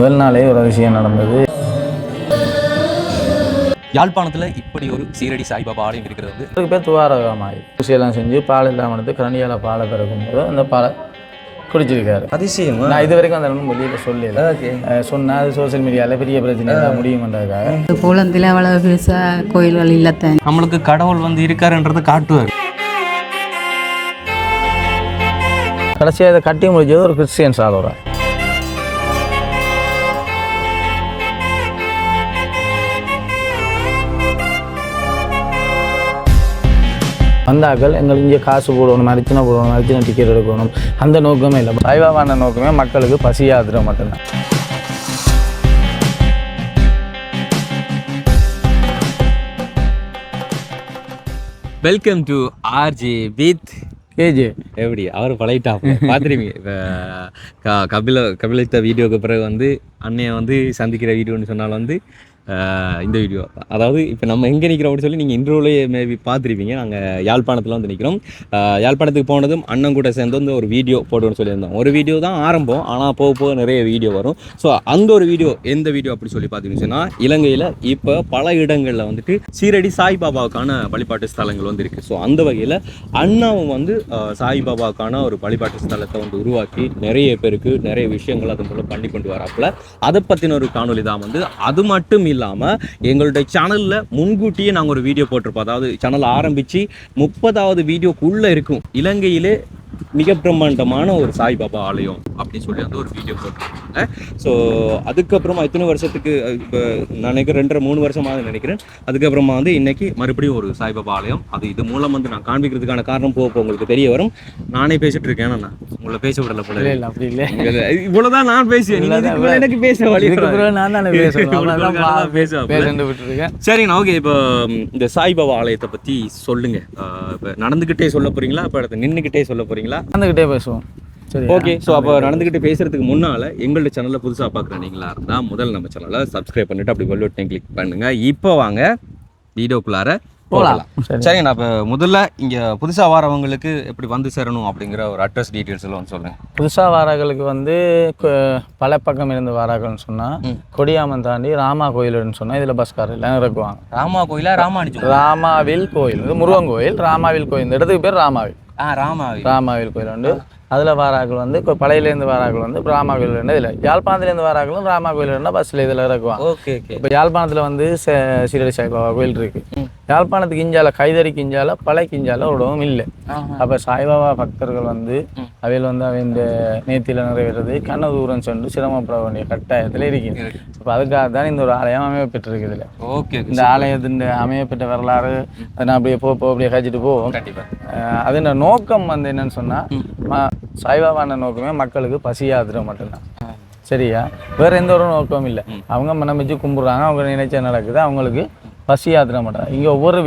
முதல் நாளே ஒரு விஷயம் நடந்தது. யாழ்ப்பாணத்தில் இப்படி ஒரு சீரடி சாய்பாபா ஆலயம் இருக்கிறது வந்து அதுக்கு பேர் துவாரகமாயி ஊசியெல்லாம் செஞ்சு பால் இல்லாமல் எடுத்து கரண்டியால் பாலை பிறக்கும்போது அந்த பாலை குடிச்சிருக்காரு. அதிசயம். நான் இது வரைக்கும் அந்த வெளியில் சொல்லல. சொன்னால் அது சோசியல் மீடியாவில் பெரிய பிரச்சனை எல்லாம் முடியும்ன்றதுக்காக. போலந்தில் அவ்வளவு பெருசாக கோயில்கள் இல்லத்தான் நம்மளுக்கு கடவுள் வந்து இருக்காருன்றது காட்டுவார். கடைசியாக இதை கட்டி முடிச்சது ஒரு கிறிஸ்டியன்ஸ் ஆளோட. வந்தாக்கள் எங்களுக்கு இங்கே காசு போடணும், அரிச்சனை போடணும், அரிச்சனை டிக்கெட் எடுக்கணும், அந்த நோக்கமே இல்லை. சாய்பாபான நோக்கமே மக்களுக்கு பசியாதுற மட்டும்தான். Welcome to RJ with KJ. எப்படி அவர் பழையிட்டா பார்த்துருவீங்க. இப்போ கபிலித்த வீடியோக்கு பிறகு வந்து அன்னையை வந்து சந்திக்கிற வீடியோன்னு சொன்னால் வந்து இந்த வீடியோ. அதாவது இப்போ நம்ம எங்கே நிற்கிறோம் அப்படின்னு சொல்லி நீங்கள் இன்ட்ரோலேயே மேபி பார்த்துருப்பீங்க. நாங்கள் யாழ்ப்பாணத்தில் வந்து நிற்கிறோம். யாழ்ப்பாணத்துக்கு போனதும் அண்ணன் கூட சேர்ந்து வந்து ஒரு வீடியோ போடுவோன்னு சொல்லியிருந்தோம். ஒரு வீடியோ தான் ஆரம்பம், ஆனால் போக போக நிறைய வீடியோ வரும். ஸோ அந்த ஒரு வீடியோ எந்த வீடியோ அப்படி சொல்லி பார்த்தீங்கன்னு சொன்னால், இலங்கையில் இப்போ பல இடங்களில் வந்துட்டு சீரடி சாய்பாபாவுக்கான வழிபாட்டு ஸ்தலங்கள் வந்து இருக்குது. ஸோ அந்த வகையில் அண்ணாவும் வந்து சாய்பாபாவுக்கான ஒரு வழிபாட்டு ஸ்தலத்தை வந்து உருவாக்கி நிறைய பேருக்கு நிறைய விஷயங்கள் அது மூலம் பண்ணி கொண்டு வராப்புல அதை பற்றின ஒரு காணொலி தான் வந்து. அது மட்டும் இல்லாமல் எங்களுடைய சேனலில் முன்கூட்டியே நாங்கள் ஒரு வீடியோ போட்டிருப்போம். அதாவது சேனல் ஆரம்பித்து 30வது வீடியோக்குள்ளே இருக்கும் இலங்கையிலே மிக பிரம்மாண்டமான ஒரு சாய்பாபா ஆலயம் அப்படின்னு சொல்லி வந்து ஒரு வீடியோ போட்டிருக்காங்க. ஸோ அதுக்கப்புறமா இத்தனை வருஷத்துக்கு இப்போ நான் நினைக்கிறேன் 2-3 வருஷமாக நினைக்கிறேன். அதுக்கப்புறமா வந்து இன்னைக்கு மறுபடியும் ஒரு சாய்பாபா ஆலயம். அது இது மூலம் வந்து நான் காண்பிக்கிறதுக்கான காரணம் போக உங்களுக்கு தெரிய வரும். நானே பேசிட்டு இருக்கேன். நான் உங்களை பேச விடல போல. இல்லை அப்படி இல்லை, இவ்வளோதான் நான் பேசுவேன். எனக்கு பேச வழி பேசுவேன். சரிங்கண்ணா, ஓகே. இப்போ இந்த சாய்பாபா ஆலயத்தை பற்றி சொல்லுங்க. இப்போ நடந்துக்கிட்டே சொல்ல போறீங்களா, இப்போ இடத்த நின்றுக்கிட்டே சொல்ல போறீங்களா? நடந்துக்கிட்டே பேசுவோம். சரி, ஓகே. ஸோ அப்போ நடந்துக்கிட்டு பேசுறதுக்கு முன்னால் எங்களோட சேனலில் புதுசாக பார்க்குற நீங்களா இருந்தால் முதல்ல நம்ம சேனலை சப்ஸ்கிரைப் பண்ணிட்டு அப்படி பெல் பட்டனை கிளிக் பண்ணுங்க. இப்போ வாங்க வீடியோக்குள்ளார போகலாம். சரிங்கண்ணா, இப்போ முதல்ல இங்கே புதுசாக வரவங்களுக்கு எப்படி வந்து சேரணும் அப்படிங்கிற ஒரு அட்ரஸ் டீட்டெயில்ஸ் எல்லாம் சொல்லுங்கள். புதுசாக வாராக்களுக்கு வந்து பல பக்கம் இருந்து வாராக்கள்னு சொன்னால் கொடியாமன் தாண்டி ராமா கோயில்னு சொன்னால் இதில் பஸ்கார் எல்லாம் இறக்குவாங்க. ராமா கோயிலா? ராமாவில் கோயில், இது முருகன் கோயில். ராமாவில் கோயில், இந்த இடத்துக்கு பேர் ராமாவில். ராமாவில் கோயில் உண்டு. அதில் வாராக்கள் வந்து இப்போ பழையிலேருந்து வாராக்கள் வந்து ராமா கோயில் ரெண்டு. இதில் யாழ்ப்பாணத்துலேருந்து வாராக்களும் ராமா கோயில் ரெண்டா பஸ்ஸில் இதில் இறக்குவாங்க. ஓகே. இப்போ யாழ்ப்பாணத்தில் வந்து சீரடி சாய்பாபா கோயில் இருக்குது. யாழ்ப்பாணத்துக்கு இஞ்சால கைதறி கிஞ்சால பழைய கிஞ்சால ஒரு இடமும் இல்லை. அப்போ சாய்பாபா பக்தர்கள் வந்து அவையில் வந்து அவன் இந்த நேர்த்தியில் நிறைவேறது கண்ண தூரம் சென்று சிரமப்பட வேண்டிய கட்டாயத்தில் இருக்குது. இப்போ அதுக்காக தான் இந்த ஒரு ஆலயம் அமையப்பெற்றிருக்கு. இதில் ஓகே. இந்த ஆலயத்தின் அமையப்பெற்ற வரலாறு அதை நான் அப்படியே அப்படியே கழிச்சிட்டு போவோம். அதோட நோக்கம் வந்து என்னன்னு சொன்னால் சாய்பாபான நோக்கமே மக்களுக்கு பசியாதுற மட்டும்தான். சரியா, வேற எந்த ஒரு நோக்கமும் இல்லை. அவங்க மனம் வச்சு கும்பிட்றாங்க, அவங்க நினைச்ச நடக்குது, அவங்களுக்கு பசியாதுற மாட்டாங்க. இங்கே ஒவ்வொரு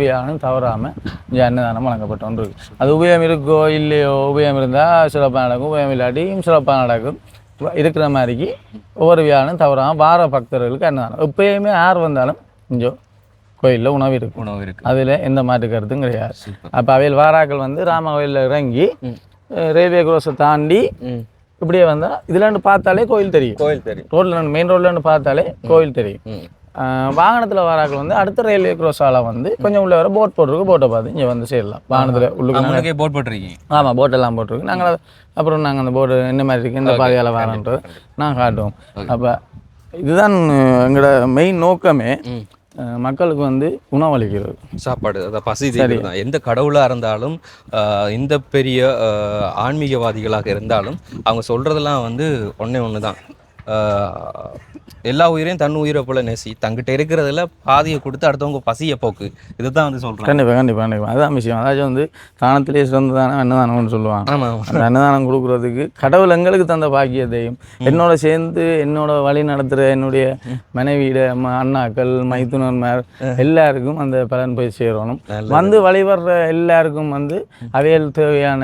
வியாழனும் தவறாமல் இங்கே அன்னதானம் வழங்கப்பட்டு ஒன்று இருக்கு. அது உபயம் இருக்கோ இல்லையோ, உபயம் இருந்தால் சிறப்பாக நடக்கும், உபயம் இல்லாட்டியும் சிறப்பாக நடக்கும். இருக்கிற மாதிரிக்கு ஒவ்வொரு வியாழனும் தவறாமல் வார பக்தர்களுக்கு அன்னதானம். எப்பயுமே யார் வந்தாலும் இங்கே கோயிலில் உணவு இருக்கு. அதில் எந்த மாற்று கருத்தும் கிடையாது. அப்போ அவையில் வாராக்கள் வந்து ராம கோயிலில் இறங்கி ரயில்வே குரோஸை தாண்டி இப்படியே வந்தால் இதுலாண்டு பார்த்தாலே கோயில் தெரியும். ரோட்டில் மெயின் ரோட்லாண்டு பார்த்தாலே கோயில் தெரியும். வாகனத்தில் வாராக்கள் வந்து அடுத்த ரயில்வே குரோஸால் வந்து கொஞ்சம் உள்ள வர போட் போட்டிருக்கு. போட்டை பார்த்து இங்கே வந்து சேரலாம். வாகனத்தில் உள்ளுக்கு போட் போட்டிருக்கீங்க? ஆமாம், போட்டெல்லாம் போட்டிருக்கு. நாங்கள் அப்புறம் நாங்கள் அந்த போட்டு என்ன மாதிரி இருக்குது, இந்த பாதையால் வாரன்றது நான் காட்டுவோம். அப்போ இதுதான் எங்களோட மெயின் நோக்கமே, மக்களுக்கு வந்து உணவளிக்கிறது, சாப்பாடு, அதை பசி தான். எந்த கடவுளாக இருந்தாலும் இந்த பெரிய ஆன்மீகவாதிகளாக இருந்தாலும் அவங்க சொல்கிறதெல்லாம் வந்து ஒன்று தான். எல்லா உயிரையும் தன் உயிரை போல நேசி, தங்கிட்ட இருக்கிறதுல பாதியை கொடுத்து அடுத்தவங்க பசியை போக்கு. இதுதான் வந்து சொல்கிறேன். கண்டிப்பாக அதுதான் விஷயம். அதாச்சும் வந்து தானத்திலே சிறந்ததான அன்னதானம்னு சொல்லுவாங்க. அந்த அன்னதானம் கொடுக்குறதுக்கு கடவுள் எங்களுக்கு தந்த பாக்கியத்தையும் என்னோட சேர்ந்து என்னோட வழி நடத்துகிற என்னுடைய மனைவியிட அண்ணாக்கள் மைத்துனர்மார் எல்லாருக்கும் அந்த பலன் போய் சேரணும். வந்து வழிபடுற எல்லாருக்கும் வந்து அவையில் தேவையான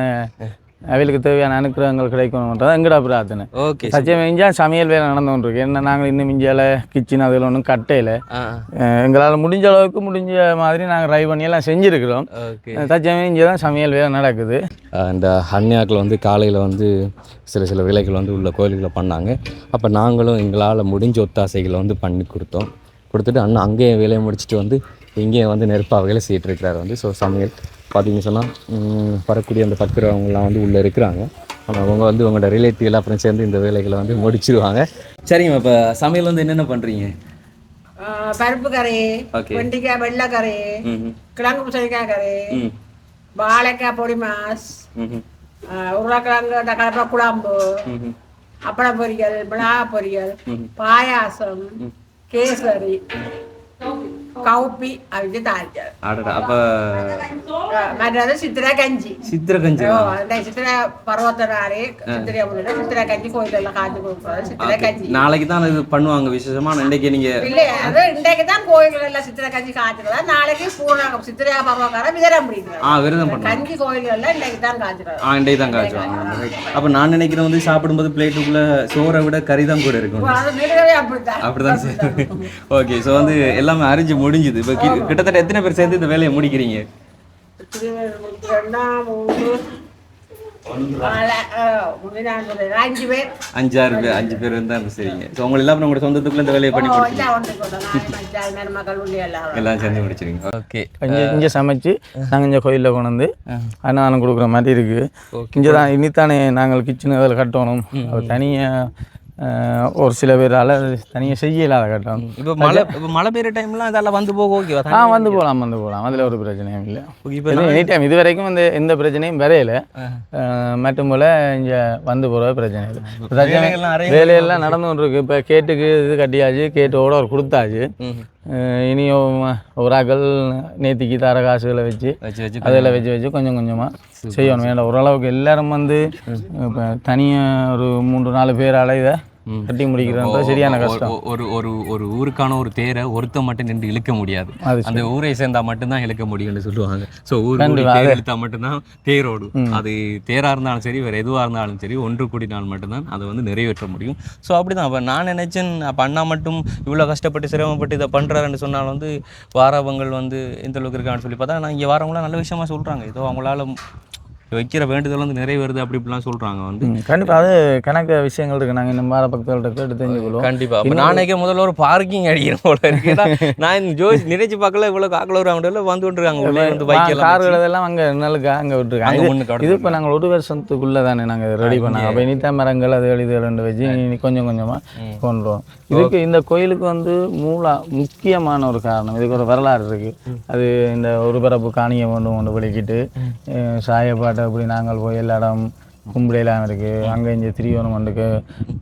அவளுக்கு தேவையான அனுக்கிரகங்கள் கிடைக்கணுன்றது எங்கட பிரார்த்தனை. ஓகே. சத்தியம் மிஞ்சா சமையல் வேலை நடந்து கொண்டிருக்கு. என்ன நாங்கள் இன்னும் மிஞ்சால கிச்சன் அதில் ஒன்றும் கட்டையில் எங்களால் முடிஞ்ச அளவுக்கு முடிஞ்ச மாதிரி நாங்கள் ட்ரை பண்ணி எல்லாம் செஞ்சுருக்கிறோம். சத்தியம் மிஞ்சா தான் சமையல் வேலை நடக்குது. இந்த அன்னியாக்கள் வந்து காலையில் வந்து சில வேலைகள் வந்து உள்ள கோயில்களை பண்ணாங்க. அப்போ நாங்களும் எங்களால் முடிஞ்ச ஒத்தாசைகளை வந்து பண்ணி கொடுத்துட்டு அண்ணன் அங்கேயே வேலையை முடிச்சுட்டு வந்து இங்கேயும் வந்து நெருப்பாக வேலை செய்யிட்டு இருக்கிறாரு வந்து. ஸோ சமையல் பார்த்தீங்கன்னு சொன்னால் வரக்கூடிய அந்த பத்திரவங்களாம் வந்து உள்ளே இருக்கிறாங்க. ஆனால் அவங்க வந்து உங்களோட ரிலேட்டிவ்லாம் அப்புறம் சேர்ந்து இந்த வேலைகளை வந்து முடிச்சிருவாங்க. சரிங்க, இப்போ சமையல் வந்து என்னென்ன பண்ணுறீங்க? பருப்பு கறி, வெண்டைக்காய் வெள்ளைக்கறி, கிழங்கு பூசணிக்காய் கறி, வாழைக்காய் பொடி மாஸ், உருளைக்கிழங்கு கலப்பா குழம்பு, அப்பள பொரியல், மிளகா பொரியல், பாயாசம், கேசரி, கவுப்பி அப்படி தாளிச்சார். அப்போ மற்றது சித்திரை கஞ்சி. சித்திரை பருவத்தினாரே சித்திரை சித்திரை கஞ்சி கோயிலெல்லாம் காய்ச்சி கொடுக்குறது சித்திரை கஞ்சி. நாளைக்கு தான் இது பண்ணுவாங்க விசேஷமா. இன்றைக்கு நீங்க இல்லை, அது இன்றைக்கு தான் கோயில்கள் எல்லாம் சித்திரை கஞ்சி காய்ச்சிக்கிறதா. நாளைக்கு பூர்ணாங்க சித்திரை பருவக்கார விரதம் பிடிக்கிறாங்க. விரதம் கஞ்சி கோயில்கள் எல்லாம் இன்றைக்கு தான் காய்ச்சிக்கிறாங்க. இன்றைக்கு தான் காய்ச்சுவாங்க. அப்போ நான் நினைக்கிறேன் வந்து சாப்பிடும்போது பிளேட்டுக்குள்ள சோறை விட கறி தான் கூட இருக்கும். அப்படிதான் சரி. ஓகே. ஸோ வந்து எல்லாமே அரிஞ்சு முடிஞ்சுது. இப்போ கிட்டத்தட்ட எத்தனை பேர் சேர்ந்து இந்த வேலையை முடிக்கிறீங்க? 5 பேர் இருந்தால் சரிங்க. ஸோ உங்களை எல்லாம் உங்களோட சொந்தத்துக்குள்ள இந்த வேலையை பண்ணி எல்லாம் சேர்ந்து முடிச்சிருங்க. ஓகே. இங்கே சமைச்சு நாங்கள் இங்கே கோயிலில் கொண்டு வந்து அன்னதானம் கொடுக்குற மாதிரி இருக்குது. இங்கே தான் இனித்தானே நாங்கள் கிச்சனு அதில் கட்டணும். அது தனியாக ஒரு சில பேரால் தனியாக செய்யலாத கட்டணும். இப்போ மழை பெய்யுற டைம்லாம் இதெல்லாம் வந்து போக ஓகேவா? வந்து போகலாம். அதில் ஒரு பிரச்சனையும் இல்லை. இப்போ எனி டைம் இது வரைக்கும் வந்து எந்த பிரச்சனையும் வரையில. மட்டும் போல் இங்கே வந்து போகிற பிரச்சனை இல்லை. வேலையெல்லாம் நடந்து கொண்டு இருக்கு. இப்போ கேட்டுக்கு இது கட்டியாச்சு, கேட்டோட ஒரு கொடுத்தாச்சு. இனியும் ஒரு ஆக்கள் நேத்திக்கு தர காசுகளை வச்சு அதில் வச்சு கொஞ்சம் கொஞ்சமாக செய்யணும். வேண்டாம், ஓரளவுக்கு எல்லாரும் வந்து இப்போ தனியாக ஒரு 3-4 பேரால் இதை கட்டி முடிக்கிறது சரியான கஷ்டம். ஒரு ஊருக்கான ஒரு தேரை ஒருத்த மட்டும் நின்று இழுக்க முடியாது. அந்த ஊரை சேர்ந்தா மட்டும்தான் இழுக்க முடியும்னு சொல்லுவாங்க. ஸோ ஊர் இழுத்தா மட்டும்தான் தேரோடும். அது தேராக இருந்தாலும் சரி, வேறு எதுவாக இருந்தாலும் சரி, ஒன்று கூடினால் மட்டும்தான் அதை வந்து நிறைவேற்ற முடியும். ஸோ அப்படி தான். அப்போ நான் நினச்சேன், அப்போ அண்ணா மட்டும் இவ்வளோ கஷ்டப்பட்டு சிரமப்பட்டு இதை பண்ணுறாருன்னு சொன்னாலும் வந்து வாரவங்கள் வந்து எந்த அளவுக்கு இருக்கான்னு சொல்லி பார்த்தா நான் இங்கே வாரவங்களாம் நல்ல விஷயமா சொல்கிறாங்க. ஏதோ அவங்களால வைக்கிற வேண்டுதல் வந்து நிறைவேறுது அப்படி இப்படிலாம் சொல்கிறாங்க வந்து. கண்டிப்பாக அது கணக்கு விஷயங்கள் இருக்குது. நாங்கள் இந்த மாதிரி பக்தர்கள்ட்ட கேட்டு தெரிஞ்சுக்கொள்வோம். கண்டிப்பாக. இப்போ நாளைக்கே முதல்ல ஒரு பார்க்கிங் அடிக்கிறேன் போல இருக்குன்னா நான் நினைச்சு பார்க்கல. இவ்வளோ காக்கில் ஒரு அவங்கள வந்து கொண்டுருக்காங்க. உள்ளே வந்து பைக்கெல்லாம் கார்கள் இதெல்லாம் அங்கே நல்லுக்கா அங்கே விட்டுருக்காங்க. இது இப்போ நாங்கள் 1 வருஷத்துக்குள்ளே தானே நாங்கள் ரெடி பண்ணாங்க. அப்போ இனித்த மரங்கள் அது எழுது 2 வச்சு கொஞ்சம் கொஞ்சமாக கொண்டுருவோம். இதுக்கு இந்த கோயிலுக்கு வந்து முக்கியமான ஒரு காரணம், இதுக்கு ஒரு வரலாறு இருக்குது. அது இந்த ஒரு பரப்பு காணியை கொண்டு விளக்கிட்டு சாயப்பாட்டு அப்படி நாங்கள் போய் எல்லா இடம் கும்பிடையெல்லாம் இருக்குது. அங்கே இங்கே திரியோணம் வந்துக்கு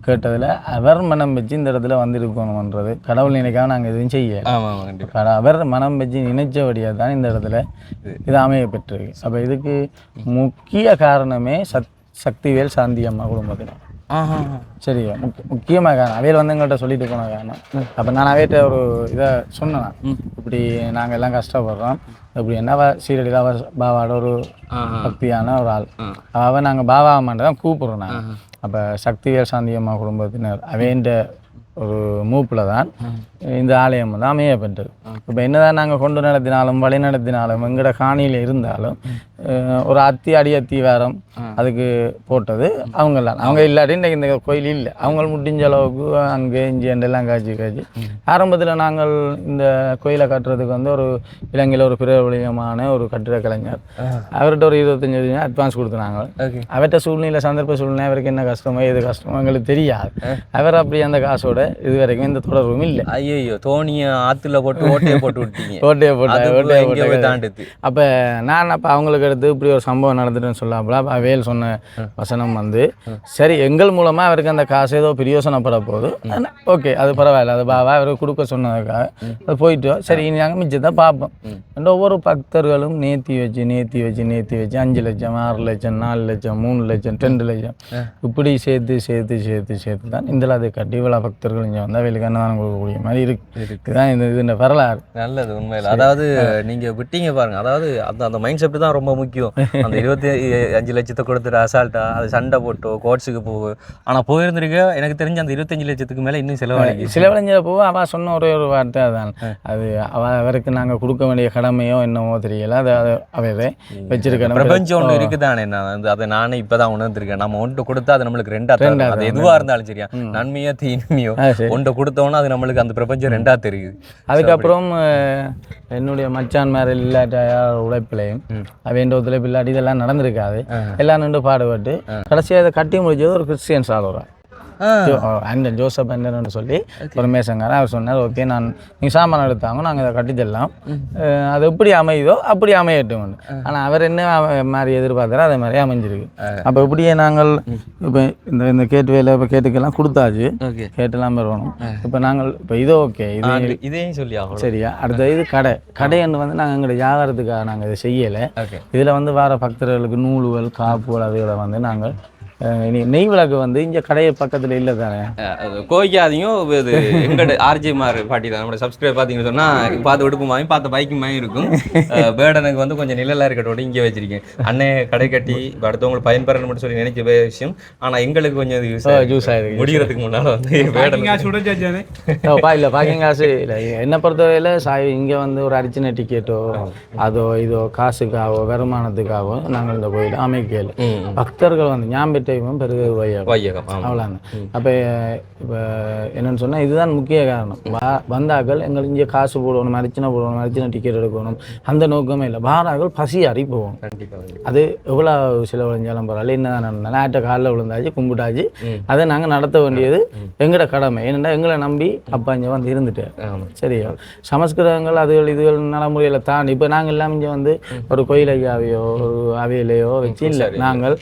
கேட்டதில் அவர் மனம் வச்சு இந்த இடத்துல வந்துருக்கணுன்றது கடவுள் நினைக்காம நாங்கள் எதுவும் செய்ய. அவர் மனம் வச்சு நினைச்சபடியாக தான் இந்த இடத்துல இது அமைய பெற்றிருக்கு. அப்போ இதுக்கு முக்கிய காரணமே சக்திவேல் சாந்தி அம்மா குடும்பத்தினர். சரியா முக்கியமாக காரணம் அவையில் வந்து எங்கள்கிட்ட சொல்லிட்டு போன காரணம். அப்போ நான் அவையிட்ட ஒரு இதை சொன்னேன், இப்படி நாங்கள் எல்லாம் கஷ்டப்படுறோம், இப்படி என்ன சீரடியில் பாபாவோட ஒரு பக்தியான ஒரு ஆள், அவன் நாங்கள் பாபா அம்மாண்ட தான் கூப்பிட்றோம் நாங்கள். அப்போ சக்திவேல் சாந்தி அம்மா குடும்பத்தினர் அவைன்ற ஒரு மூப்பில் தான் இந்த ஆலயம் வந்து அமையப்பட்டது. இப்போ என்னதான் நாங்கள் கொண்டு நடத்தினாலும் வழி நடத்தினாலும் எங்களோட காணியில் இருந்தாலும் ஒரு அடி வேரம் அதுக்கு போட்டது அவங்கெல்லாம். அவங்க இல்லாட்டி இன்றைக்கு இந்த கோயில் இல்லை. அவங்க முடிஞ்ச அளவுக்கு அங்கே இஞ்சி எல்லாம் காய்ச்சி ஆரம்பத்தில் நாங்கள் இந்த கோயிலை கட்டுறதுக்கு வந்து ஒரு இலங்கையில் ஒரு பிரபலியமான ஒரு கட்டிட கலைஞர் அவர்கிட்ட ஒரு 25,000 அட்வான்ஸ் கொடுத்துனாங்க. அவர்கிட்ட சூழ்நிலை சந்தர்ப்ப சூழ்நிலை அவருக்கு என்ன கஷ்டமோ எது கஷ்டமோ எங்களுக்கு தெரியாது. அவர் அப்படி அந்த காசோட இது வரைக்கும் எந்த தொடர்பும் இல்லை. ஐயோ தோணியை ஆற்றுல போட்டு ஓட்டையை போட்டு விட்டீங்க. ஓட்டையை போட்டு அப்போ நான் அப்போ அவங்களுக்கு எடுத்து இப்படி ஒரு சம்பவம் நடந்துட்டுன்னு சொல்லாப்புல வேல் சொன்ன வசனம் வந்து சரி எங்கள் மூலமாக அவருக்கு அந்த காசு ஏதோ பிரயோசனப்பட போகுது, ஓகே அது பரவாயில்ல, அது பாவா அவருக்கு கொடுக்க சொன்னதுக்காக அது போயிட்டோம். சரி இனி நாங்கள் மிச்சத்தை பார்ப்போம். ஒவ்வொரு பக்தர்களும் நேர்த்தி வச்சு 5 லட்சம் 6 லட்சம் 4 லட்சம் 3 லட்சம் 2 லட்சம் இப்படி சேர்த்து தான் இந்த அதை கட்டி இவ்வளோ பக்தர்கள் இங்கே வந்தால் வேலுக்கு அன்னதானம் கொடுக்கக்கூடிய மாதிரி இதுதான் இந்த வரலாறு. நல்லது உண்மையில். அதாவது நீங்கள் விட்டீங்க பாருங்க, அதாவது அந்த மைண்ட் செட் தான் ரொம்ப முக்கியம். அந்த 25 லட்சத்தை கொடுத்துட்டு அசால்ட்டா அது சண்டை போட்டோ கோட்ஸுக்கு போகும். ஆனால் போயிருந்திருக்க எனக்கு தெரிஞ்ச அந்த 25 லட்சத்துக்கு மேலே இன்னும் செலவழிஞ்ச போக அவள் சொன்ன ஒரே ஒரு வார்த்தை அதான். அது அவருக்கு நாங்கள் கொடுக்க வேண்டிய கடமையோ என்னவோ தெரியல. அது அவையவே வச்சிருக்கணும். பிரபஞ்சம் ஒன்று இருக்குதானே. நான் அதை நானே இப்போதான் உணர்ந்திருக்கேன். நம்ம ஒன்று கொடுத்தா அது நம்மளுக்கு ரெண்டா அது எதுவாக இருந்தாலும் சரியா நன்மையோ தீமையோ ஒன்றை கொடுத்தோன்னா அது நம்மளுக்கு அந்த பிரபஞ்சம் ரெண்டா தெரியுது. அதுக்கப்புறம் என்னுடைய மச்சான் மேலே இல்லாட்ட உழைப்பிலையும் அவன் உழைப்பு இல்லாட்டி இதெல்லாம் நடந்திருக்காது. எல்லாம் நின்று பாடுபட்டு கடைசியாக அதை கட்டி முடிச்சது ஒரு கிறிஸ்டியன் சாலோரா ஆண்டன் ஜோசப் ஆண்டன் சொல்லி ஒரு மேசங்காரன். அவர் சொன்னார், ஓகே நீங்கள் சாமான் எடுத்தாங்க நாங்கள் இதை கட்டித்தரலாம், அது எப்படி அமையுதோ அப்படி அமையட்டும். ஆனால் அவர் என்ன மாதிரி எதிர்பார்த்தாரோ அதே மாதிரி அமைஞ்சிருக்கு. அப்போ இப்படியே நாங்கள் இப்போ இந்த கேட்டு வேலை இப்போ கேட்டுக்கெல்லாம் கொடுத்தாச்சு, கேட்டெல்லாம் வரணும். இப்போ நாங்கள் இப்போ இது ஓகே இதையும் சொல்லி சரியா. அடுத்த இது கடைன்னு வந்து நாங்கள் எங்களுடைய வியாபாரத்துக்காக நாங்கள் இதை செய்யலை. இதில் வந்து வர பக்தர்களுக்கு நூல்கள் காப்புகள் அதுகளை வந்து நாங்கள் நெய் விளக்கு வந்து இங்கே கடையை பக்கத்தில் இல்லை தானே கோவிக்காதையும் இது எங்கட ஆர்ஜிமார் பாட்டி தான் நம்மளோட சப்ஸ்கிரைப் பார்த்தீங்கன்னு சொன்னால் பார்த்து விடுப்புமாயும் பார்த்த பைக்குமாயும் இருக்கும். பேர்டனுக்கு வந்து கொஞ்சம் நிழலாக இருக்கட்டோட இங்கே வச்சிருக்கேன். அண்ணே கடை கட்டி இப்போ அடுத்தவங்களுக்கு பயன்பெறணும் மட்டும் சொல்லி நினைக்க விஷயம். ஆனால் எங்களுக்கு கொஞ்சம் இது யூஸ் ஆகிருக்கு. முடிகிறதுக்கு முன்னால் வந்து இல்லை பாக்கிங் காசு இல்லை. என்னை பொறுத்தவரையில் இங்கே வந்து ஒரு அரிச்சின டிக்கெட்டோ அதோ இதோ காசுக்காகவோ வருமானத்துக்காகவோ நாங்கள் இந்த கோயில் அமைக்கல. பக்தர்கள் வந்து ஞாபகம் பெருகு வையகம் அவ்வளோதான். அப்போ இப்போ என்னென்னு சொன்னால் இதுதான் முக்கிய காரணம். வந்தாக்கள் எங்களுக்கு இங்கே காசு போடணும், அரிச்சின டிக்கெட் எடுக்கணும் அந்த நோக்கமே இல்லை. வாராக்கள் பசி அறி போகணும். அது எவ்வளோ செலவழிஞ்சாலும் பரவாயில்ல, என்னதான் நடந்தாலும் ஆட்ட காலில் விழுந்தாச்சு கும்பிட்டாச்சு அதை நாங்கள் நடத்த வேண்டியது எங்களோட கடமை. ஏன்னா எங்களை நம்பி அப்பா இங்கே வந்து இருந்துட்டு சரியா. சமஸ்கிருதங்கள் அதுகள் இதுகள் நடைமுறையில் தாண்டி இப்போ நாங்கள் எல்லாம் இங்கே வந்து ஒரு கோயில் ஐயாவையோ ஒரு அவையிலையோ வச்சு இல்லை. நாங்கள்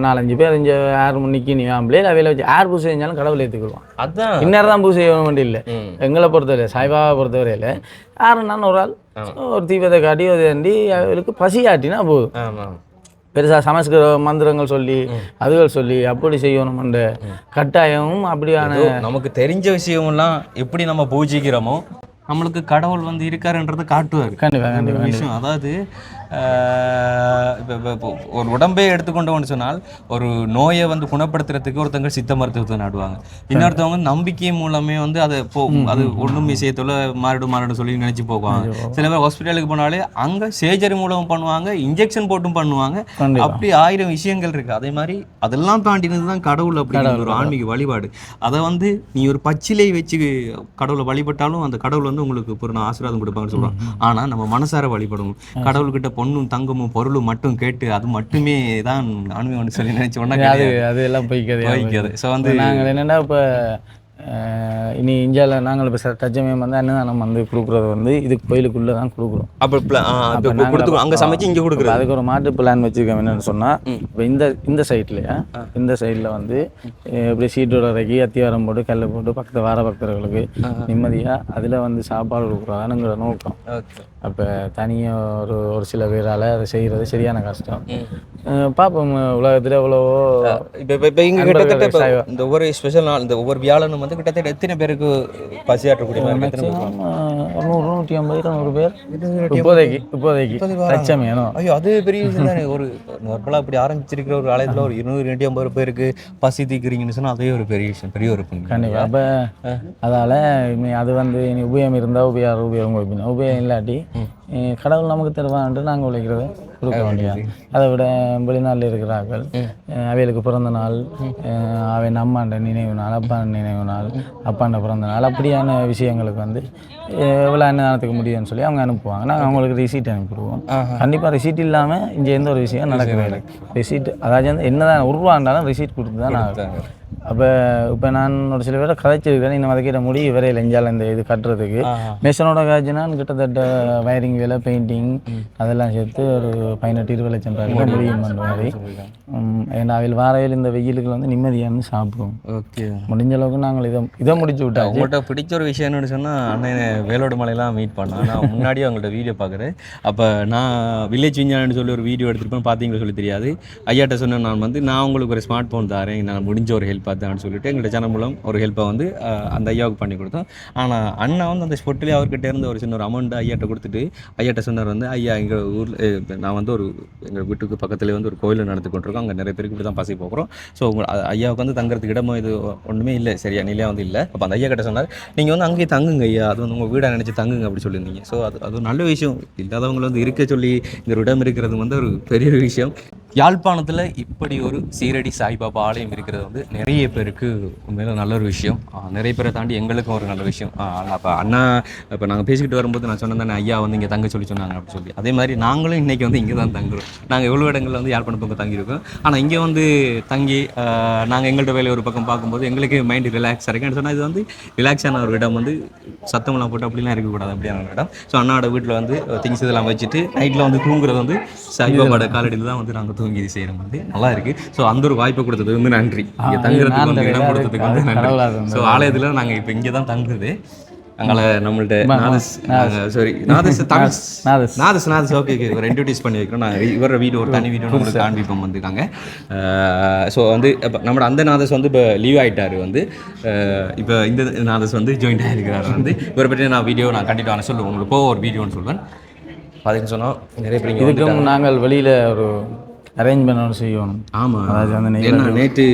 4-5 பேர் இங்கே 6 மணிக்கு நீ ஆம்பளே அவையில் வச்சு 6 பூசை செஞ்சாலும் கடவுளை ஏற்றுக்குள்வான். அதான் இன்னும் தான் பூசை செய்ய வேண்டிய இல்லை. எங்களை பொறுத்தவரை சாய்பாபா பொறுத்தவரையில் 6 நாள் ஒரு ஆள் ஒரு தீபத்தை காட்டி அதை தாண்டி அவளுக்கு பசி ஆட்டினா போதும். பெருசாக சமஸ்கிருத மந்திரங்கள் சொல்லி அதுகள் சொல்லி அப்படி செய்யணும்ன்ற கட்டாயமும் அப்படியான நமக்கு தெரிஞ்ச விஷயமெல்லாம் எப்படி நம்ம பூஜிக்கிறோமோ நம்மளுக்கு கடவுள் வந்து இருக்காருன்றதை காட்டுவார். கண்டிப்பாக விஷயம். அதாவது இப்போ ஒரு உடம்பே எடுத்துக்கொண்டோம்னு சொன்னால் ஒரு நோயை வந்து குணப்படுத்துறதுக்கு ஒருத்தங்க சித்த மருத்துவத்தை நாடுவாங்க. இன்னொருத்தவங்க நம்பிக்கை மூலமே வந்து அதை அது ஒன்றும் விஷயத்துல மாறிடும் சொல்லி நினைச்சு போவாங்க. சில பேர் ஹாஸ்பிட்டலுக்கு போனாலே அங்கே சர்ஜரி மூலம் பண்ணுவாங்க, இன்ஜெக்ஷன் போட்டும் பண்ணுவாங்க. அப்படி 1000 விஷயங்கள் இருக்கு. அதே மாதிரி அதெல்லாம் தாண்டினது தான் கடவுள் அப்படிங்கிற ஒரு ஆன்மீக வழிபாடு. அதை வந்து நீ ஒரு பச்சிலை வச்சு கடவுளை வழிபட்டாலும் அந்த கடவுள் வந்து உங்களுக்கு ஒரு ஆசீர்வாதம் கொடுப்பாங்கன்னு சொல்லுவாங்க. ஆனால் நம்ம மனசார வழிபடணும். கடவுள்கிட்ட பொண்ணும் தங்கமும் பொருளும் மட்டும் கேட்டு அது மட்டுமே தான் ஆன்மீகம்னு சொல்லி நினைச்சு ஒன்றா அது எல்லாம் போய்க்காது. ஸோ வந்து நாங்கள் என்னென்னா இப்போ இனி இந்தியாவில் நாங்கள் இப்போ தச்சமயம் வந்து அன்னதானம் வந்து கொடுக்குறது வந்து இது கோயிலுக்குள்ளே தான் கொடுக்குறோம். அப்போ அங்கே சமைச்சு இங்கே கொடுக்குறோம். அதுக்கு ஒரு மாற்று பிளான் வச்சுருக்கோம். என்னென்னு சொன்னால் இப்போ இந்த சைட்லையா இந்த சைடில் வந்து இப்படி சீட்டோட இறக்கி அத்தியாரம் போட்டு கல்லை போட்டு பக்தர்களுக்கு நிம்மதியாக அதில் வந்து சாப்பாடு கொடுக்குறாங்கிற நோக்கம். அப்போ தனியாக ஒரு சில பேரால் அதை செய்கிறது சரியான கஷ்டம். பார்ப்போம் உலகத்தில் எவ்வளவோ இப்போ இங்கே கிட்டத்தட்ட இந்த ஒவ்வொரு ஸ்பெஷல் நாள் இந்த ஒவ்வொரு வியாழனும் வந்து கிட்டத்தட்ட எத்தனை பேருக்கு பசியாற்றக்கூடிய 100-150 பேர் இப்போதைக்கு லட்சம் ஏனோ. ஐயோ அது பெரிய விஷயம் தானே. ஒரு நார்மலாக இப்படி ஆரம்பிச்சிருக்கிற ஒரு ஆலயத்தில் ஒரு 200-250 பேருக்கு பசி தீக்குறீங்கன்னு சொன்னால் அதே ஒரு பெரிய விஷயம், பெரிய ஒரு கண்டிப்பாக. அப்போ அதால் அது வந்து இனி உபயம் இருந்தால் உபயம் வைப்பினா உபயம் இல்லாட்டி கடவுள் நமக்கு தருவான்ட்டு நாங்கள் உழைக்கிறத கொடுக்க வேண்டியது. அதை விட வெளிநாட்டில் இருக்கிறார்கள் அவைகளுக்கு பிறந்த நாள், அவன் அம்மாண்ட நினைவு நாள், அப்பாண்ட நினைவு நாள், அப்பாண்ட பிறந்த நாள், அப்படியான விஷயங்களுக்கு வந்து எவ்வளோ அன்னதானத்துக்கு முடியும்னு சொல்லி அவங்க அனுப்புவாங்க. நாங்கள் அவங்களுக்கு ரிசீட் அனுப்பிடுவோம். கண்டிப்பாக ரிசீட் இல்லாமல் இங்கே எந்த ஒரு விஷயம் நடக்கவே இல்லை. ரிசீட் அதாவது என்னதான் உருவாண்டாலும் ரிசீட் கொடுத்து தான் நான். அப்போ இப்போ நான் ஒரு சில பேரை கதைச்சிருக்கிறேன். இன்னும் அதை கிட்ட முடிவு வரையில் எஞ்சால் இந்த இது கட்டுறதுக்கு மெஷனோட காய்ச்சினான் கிட்டத்தட்ட வயரிங் வேலை பெயிண்டிங் அதெல்லாம் சேர்த்து ஒரு 18-20 லட்சம் ரூபாய் முடியும் அந்த மாதிரி. ஏன்னா அவையில் வாரையில் இந்த வெயிலுக்கு வந்து நிம்மதியாக சாப்பிடுவோம். ஓகே, முடிஞ்ச அளவுக்கு நாங்கள் இதை முடிச்சு விட்டோம். உங்கள்கிட்ட பிடிச்ச ஒரு விஷயம் என்னன்னு சொன்னால், அண்ணன் வேலோடு மலையெல்லாம் மீட் பண்ணேன். நான் முன்னாடியே அவங்கள்ட்ட வீடியோ பார்க்குறேன். அப்போ நான் வில்லேஜ் விஞ்ஞானம்னு சொல்லி ஒரு வீடியோ எடுத்துருப்பேன், பார்த்தீங்களா சொல்லி தெரியாது. ஐயாட்ட சொன்னேன், நான் உங்களுக்கு ஒரு ஸ்மார்ட் ஃபோன் தரேன், நான் முடிஞ்ச ஒரு ஹெல்ப் பார்த்தான்னு சொல்லிட்டு எங்கள்கிட்ட சேனல் மூலம் ஒரு ஹெல்ப்பை வந்து அந்த ஐயாவுக்கு பண்ணி கொடுத்தோம். ஆனால் அண்ணா வந்து அந்த ஸ்பொட்டிலே அவர்கிட்ட இருந்து ஒரு சின்ன ஒரு அமௌண்ட் ஐயாட்ட கொடுத்துட்டு ஐயாட்ட சொன்னார் வந்து, ஐயா எங்கள் ஊரில் நான் வந்து எங்கள் வீட்டுக்கு பக்கத்துலேயே வந்து ஒரு கோயில் நடத்தி கொண்டிருக்கோம், அங்கே நிறைய பேருக்கு இப்படி தான் பசி போகிறோம். ஸோ ஐயாவுக்கு வந்து தங்குறதுக்கு இடமோ இது ஒன்றுமே இல்லை, சரியா நிலையாக வந்து இல்லை. அப்போ அந்த ஐயா கிட்ட சொன்னார், நீங்கள் வந்து அங்கேயே தங்குங்க ஐயா, அது வந்து உங்கள் வீடாக நினச்சி தங்குங்க அப்படி சொல்லியிருந்தீங்க. ஸோ அது ஒரு நல்ல விஷயம். இல்லாதவங்களை வந்து இருக்க சொல்லி இந்த ஒரு இடம் இருக்கிறது வந்து ஒரு பெரிய விஷயம். யாழ்ப்பாணத்தில் இப்படி ஒரு சீரடி சாய்பாபா ஆலயம் இருக்கிறது வந்து நிறைய பேருக்கு உண்மையில நல்ல ஒரு விஷயம். நிறைய பேரை தாண்டி எங்களுக்கும் ஒரு நல்ல விஷயம். அப்போ அண்ணா இப்போ நாங்கள் பேசிக்கிட்டு வரும்போது நான் சொன்னேன் தானே, ஐயா வந்து இங்கே தங்க சொன்னாங்க அப்படின்னு சொல்லி. அதே மாதிரி நாங்களும் இன்றைக்கி வந்து இங்கே தான் தங்குறோம். நாங்கள் எவ்வளோ இடங்களில் வந்து யாழ்ப்பாணம் பக்கம் தங்கியிருக்கோம். ஆனால் இங்கே வந்து தங்கி நாங்கள் எங்கள்கிட்ட வேலையை ஒரு பக்கம் பார்க்கும்போது எங்களுக்கு மைண்டு ரிலாக்ஸாக இருக்குன்னு சொன்னால், இது வந்து ரிலாக்ஸான ஒரு இடம், வந்து சத்தமெல்லாம் போட்டு அப்படிலாம் இருக்கக்கூடாது, அப்படியான ஒரு இடம். ஸோ அண்ணாவோட வீட்டில் வந்து திங்ஸ் இதெல்லாம் வச்சுட்டு நைட்டில் வந்து தூங்குறது வந்து சாய்பாபாவோட காலடியில் தான் வந்து நாங்கள் தூங்கி இது செய்கிறோம். வந்து நல்லா இருக்குது. ஸோ அந்த ஒரு வாய்ப்பை கொடுத்தது வந்து நன்றி. இங்கே தங்குறதுக்கு வந்து இடம் கொடுத்ததுக்கு வந்து நன்றி. ஸோ ஆலயத்தில் நாங்கள் இப்போ இங்கே தான் தங்குறது. அங்கே நம்மள்ட்ட நாதஸ் ஓகே ஒரு இன்ட்ரோடியூஸ் பண்ணி வைக்கிறோம். நான் இவர வீடியோ ஒரு தனி வீடியோ உங்களுக்கு காண்பிப்போம் வந்துருக்காங்க. ஸோ வந்து இப்போ நம்மளோட அந்த நாதஸ் வந்து இப்போ லீவ் ஆகிட்டார். வந்து இப்போ இந்த நாதஸ் வந்து ஜாயின்ட் ஆகிருக்கிறார். வந்து இவரை பற்றி நான் வீடியோ நான் கண்டிப்பாக சொல்லுவேன், உங்களுக்கு போக ஒரு வீடியோன்னு சொல்லுவேன். அதுன்னு சொன்னால் நிறைய பேர் இதுக்கும் நாங்கள் வெளியில் ஒரு அரேஞ்ச்மெண்ட் செய்யணும். ஆமாம், அதாவது அந்த நேற்று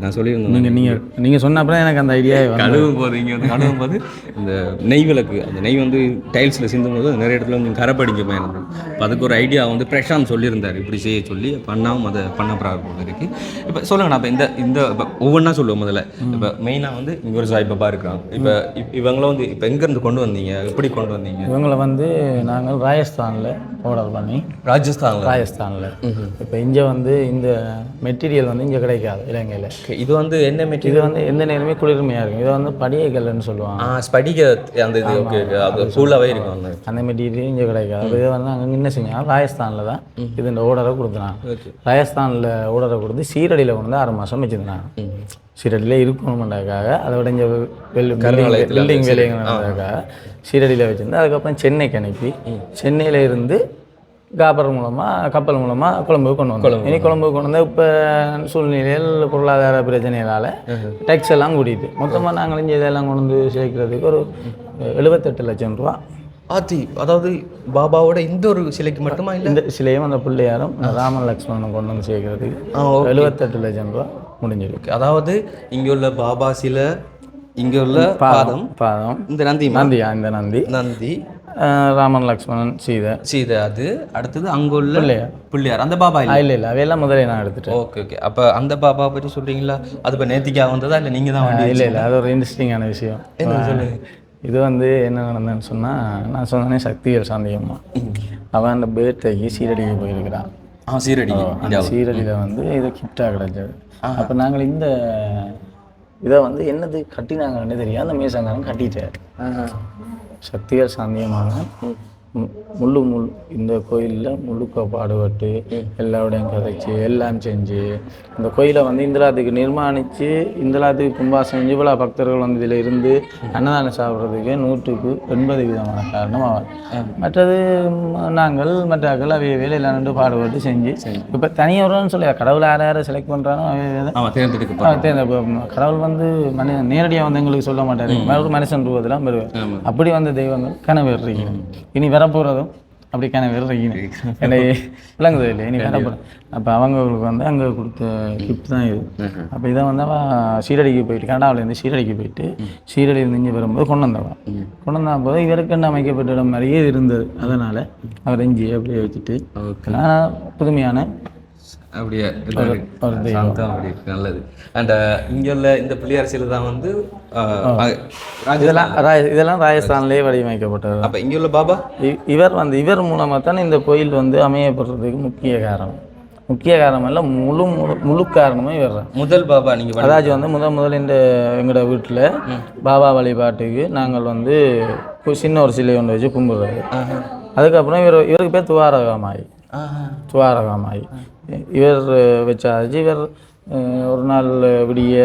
நான் சொல்லியிருந்தேன், நீங்கள் சொன்ன அப்புறம் எனக்கு அந்த ஐடியா கழுவும் போது இங்கே வந்து கழுவும் போது இந்த நெய் விளக்கு, அந்த நெய் வந்து டைல்ஸில் சிந்தும் போது நிறைய இடத்துல வந்து கரைப்படிங்க போயிருந்தோம். இப்போ அதுக்கு ஒரு ஐடியா வந்து பிரசாந்த் சொல்லியிருந்தார், இப்படி செய்ய சொல்லி. பண்ணாமல் அதை பண்ண போகிறது இருக்குது. இப்போ சொல்லுங்கள், நான் இப்போ இந்த இப்போ ஒவ்வொன்றா சொல்லுவோம். முதல்ல இப்போ மெயினாக வந்து இங்கே ஒரு சாய்பாபா இருக்கிறாங்க. இப்போ இவங்கள வந்து இப்போ எங்கேருந்து கொண்டு வந்தீங்க, எப்படி கொண்டு வந்தீங்க? இவங்களை வந்து நாங்கள் ராஜஸ்தானில் ஆர்டர் பண்ணி. ராஜஸ்தானில் இப்போ இங்கே வந்து இந்த மெட்டீரியல் வந்து இங்கே கிடைக்காது இலங்கையில். இது வந்து என்ன மெட்டீரியல்? இது வந்து எந்த நேரமே குளிர்மையாக இருக்கும். இதை வந்து படிகக்கல்லுன்னு சொல்லுவாங்க. ஸ்படிக அந்த இது ஓகே, அது ஃபுல்லாகவே இருக்கும். அந்த மெட்டீரியல் இங்கே கிடைக்காது. இதை வந்து அங்கே என்ன செஞ்சாங்க, ராஜஸ்தானில் தான் இது இந்த ஆர்டரை கொடுத்துனாங்க. ராஜஸ்தானில் ஆர்டரை கொடுத்து சீரடியில் கொண்டு வந்து 6 மாதம் வச்சுருந்தாங்க. சீரடியில் இருக்கணுமென்றதுக்காக, அதை விட இங்கே பில்டிங் வேலைங்கிறதுக்காக சீரடியில் வச்சுருந்து அதுக்கப்புறம் சென்னைக்கு அனுப்பி சென்னையில் இருந்து கப்பல் மூலமாக கொழம்புக்கு கொண்டு வந்தோம். இனி கொழம்புக்கு கொண்டு வந்தால் இப்போ சூழ்நிலையில் பொருளாதார பிரச்சனைகளால் டேக்ஸ் எல்லாம் கூட்டிகிட்டு மொத்தமாக நாங்கள் இங்கே இதெல்லாம் கொண்டு வந்து சேர்க்கறதுக்கு ஒரு 78 லட்சம் ரூபா ஆத்தி. அதாவது பாபாவோட இந்த ஒரு சிலைக்கு மட்டுமா இல்லை, இந்த சிலையும் அந்த பிள்ளையாரும் ராமன் லக்ஷ்மணனும் கொண்டு வந்து சேர்க்கறதுக்கு 78 லட்சம் ரூபா முடிஞ்சிருக்கு. அதாவது இங்கே உள்ள பாபா சிலை, இங்கே உள்ள பாதம் இந்த நந்தி ராமன் லக்ஷ்மணன் சீதை அது அடுத்தது அங்கே உள்ள பிள்ளையார் அந்த பாபா இல்லை அவையெல்லாம் முதலே நான் எடுத்துட்டேன். ஓகே. அப்போ அந்த பாபா பற்றி சொல்கிறீங்களா? அது இப்போ நேத்திக்கா வந்ததா இல்லை நீங்கள் தான்? இல்லை அது ஒரு இன்ட்ரெஸ்டிங்கான விஷயம். என்ன சொல்லுங்க. இது வந்து என்ன நடந்ததுன்னு சொன்னால், நான் சொன்னேனே சக்திவேல் சாந்தியம்மா, அவன் அந்த பேர்த்டேக்கு சீரடிக்கு போயிருக்கிறான். சீரடியில் வந்து இது கிஃப்டாக கிடச்சது. அப்போ நாங்கள் இந்த இதை வந்து என்னது கட்டினாங்கன்னு தெரியும், அந்த மேசங்காரன் கட்டிட்டார். சக்திவேல் சாந்தியமாக முள்ளு இந்த கோயிலில் முழுக்க பாடுபட்டு எல்லாரோடையும் கதைச்சு எல்லாம் செஞ்சு இந்த கோயிலை வந்து இந்தலாத்துக்கு நிர்மாணித்து இந்தலாத்துக்கு கும்பாசம் செஞ்சு இவ்வளோ பக்தர்கள் வந்து இதில் இருந்து அன்னதானம் சாப்பிட்றதுக்கு 100% விதமான காரணம் அவர். மற்றது நாங்கள் மற்றாக்கள் அவைய வேலையில் நின்று பாடுபட்டு செஞ்சு இப்போ தனியார்னு சொல்லி கடவுள் யாரை செலக்ட் பண்ணுறானோ கடவுள் வந்து நேரடியாக வந்து எங்களுக்கு சொல்ல மாட்டார், மனுஷன் ரூபத்தெல்லாம் பெறுவார். அப்படி வந்து தெய்வங்கள் கனவு இருக்கீங்க, இனி வரப்போகிறதும் அப்படி கனவு இருக்கீங்க என்னை விளங்குது இல்லை, இனி வரப்போகிறோம். அப்போ அவங்களுக்கு வந்து அங்கே கொடுத்த கிஃப்ட் தான் இது. அப்போ இதை வந்து அவள் சீரடிக்கு போயிட்டு கனடாவிலேருந்து சீரடிக்கு போயிட்டு சீரடியிலேருந்து இங்கே வரும்போது கொண்டு வந்த போது இவருக்குன்னு அமைக்கப்பட்ட இடம் மாதிரியே இருந்தது. அதனால் அவர் இஞ்சி அப்படியே வச்சுட்டு புதுமையான அப்படியே நல்லது. அண்ட் இங்கே உள்ள இந்த பிள்ளையார் சிலை தான் வந்து இதெல்லாம் ராஜஸ்தான்லேயே வடிவமைக்கப்பட்டது. அப்போ இங்கே உள்ள பாபா இவர் மூலமாக தான் இந்த கோயில் வந்து அமையப்படுறதுக்கு முக்கிய காரணம் இல்லை, முழு காரணமே இவர் முதல் பாபா. நீங்கள் அதாச்சும் வந்து முதல் இந்த எங்களோட வீட்டில் பாபா வழிபாட்டுக்கு நாங்கள் வந்து சின்ன ஒரு சிலை ஒன்று வச்சு கும்பிடுறாரு. அதுக்கப்புறம் இவருக்கு பேர் துவாரகாமாயி இவர் வச்சாச்சு. இவர் ஒரு நாள் விடிய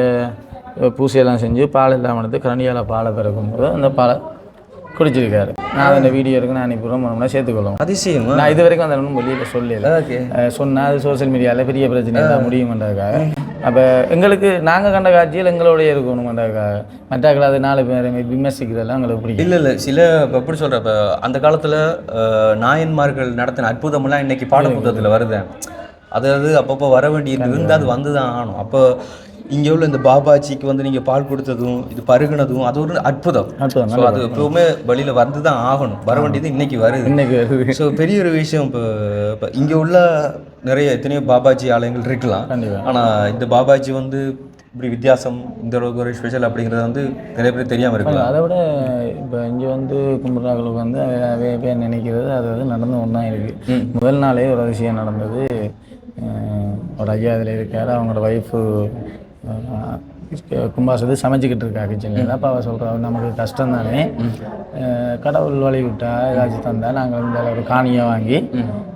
பூசையெல்லாம் செஞ்சு பால் இல்லாமல் எடுத்து கரண்டியால் பாலை பிறக்கும்போது அந்த பாலை குடிச்சிருக்காரு. நான் அந்த வீடியோ இருக்கு, நான் இப்போ ரொம்ப சேர்த்துக்கொள்ளும். அதிசயம். நான் இது வரைக்கும் அந்த ஒன்றும் வெளியில் சொல்லல. சொன்னால் அது சோசியல் மீடியாவில் பெரிய பிரச்சனை தான் முடியுமென்றதுக்காக. அப்போ எங்களுக்கு நாங்கள் கண்ட காட்சியில் எங்களோடய இருக்கணுமென்றதுக்காக மற்றாக்கள் அது 4 பேர் விமர்சிக்கிறதெல்லாம் எங்களுக்கு பிடிக்கும். இல்லை சில இப்போ எப்படி சொல்கிற இப்போ அந்த காலத்தில் நாயன்மார்கள் நடத்தின அற்புதமெல்லாம் இன்னைக்கு பாடப்புத்தகத்தில் வருது. அதாவது அப்பப்போ வர வேண்டியது அது வந்து தான் ஆகணும். அப்போ இங்கே உள்ள இந்த பாபாஜிக்கு வந்து நீங்கள் பால் கொடுத்ததும் இது பருகுனதும் அது ஒரு அற்புதம். ஸோ அது எப்பவுமே வெளியில் வந்து தான் ஆகணும். வர வேண்டியது இன்னைக்கு வருது. ஸோ பெரிய ஒரு விஷயம். இப்போ இங்கே உள்ள நிறைய எத்தனையோ பாபாஜி ஆலயங்கள் இருக்கலாம். ஆனால் இந்த பாபாஜி வந்து இப்படி வித்தியாசம், இந்த அளவுக்கு ஒரு ஸ்பெஷல் அப்படிங்கிறது வந்து நிறைய பேர் தெரியாமல் இருக்கலாம். அதை விட இப்போ இங்கே வந்து கும்பிட்றாங்களுக்கு வந்து பேர் நினைக்கிறது அது வந்து நடந்து ஒன்றா இருக்குது. முதல் நாளே ஒரு விஷயம் நடந்தது. ஒரு ஐயா இதில் இருக்கார், அவங்களோட ஒய்ஃபு கும்பாசத்து சமைச்சிக்கிட்டு இருக்கா கிச்சனில். அப்போ அவள் சொல்கிறா, நமக்கு கஷ்டம் தானே, கடவுள் வழி விட்டா ஏதாச்சும் தந்தால் நாங்கள் இந்த ஒரு காணியை வாங்கி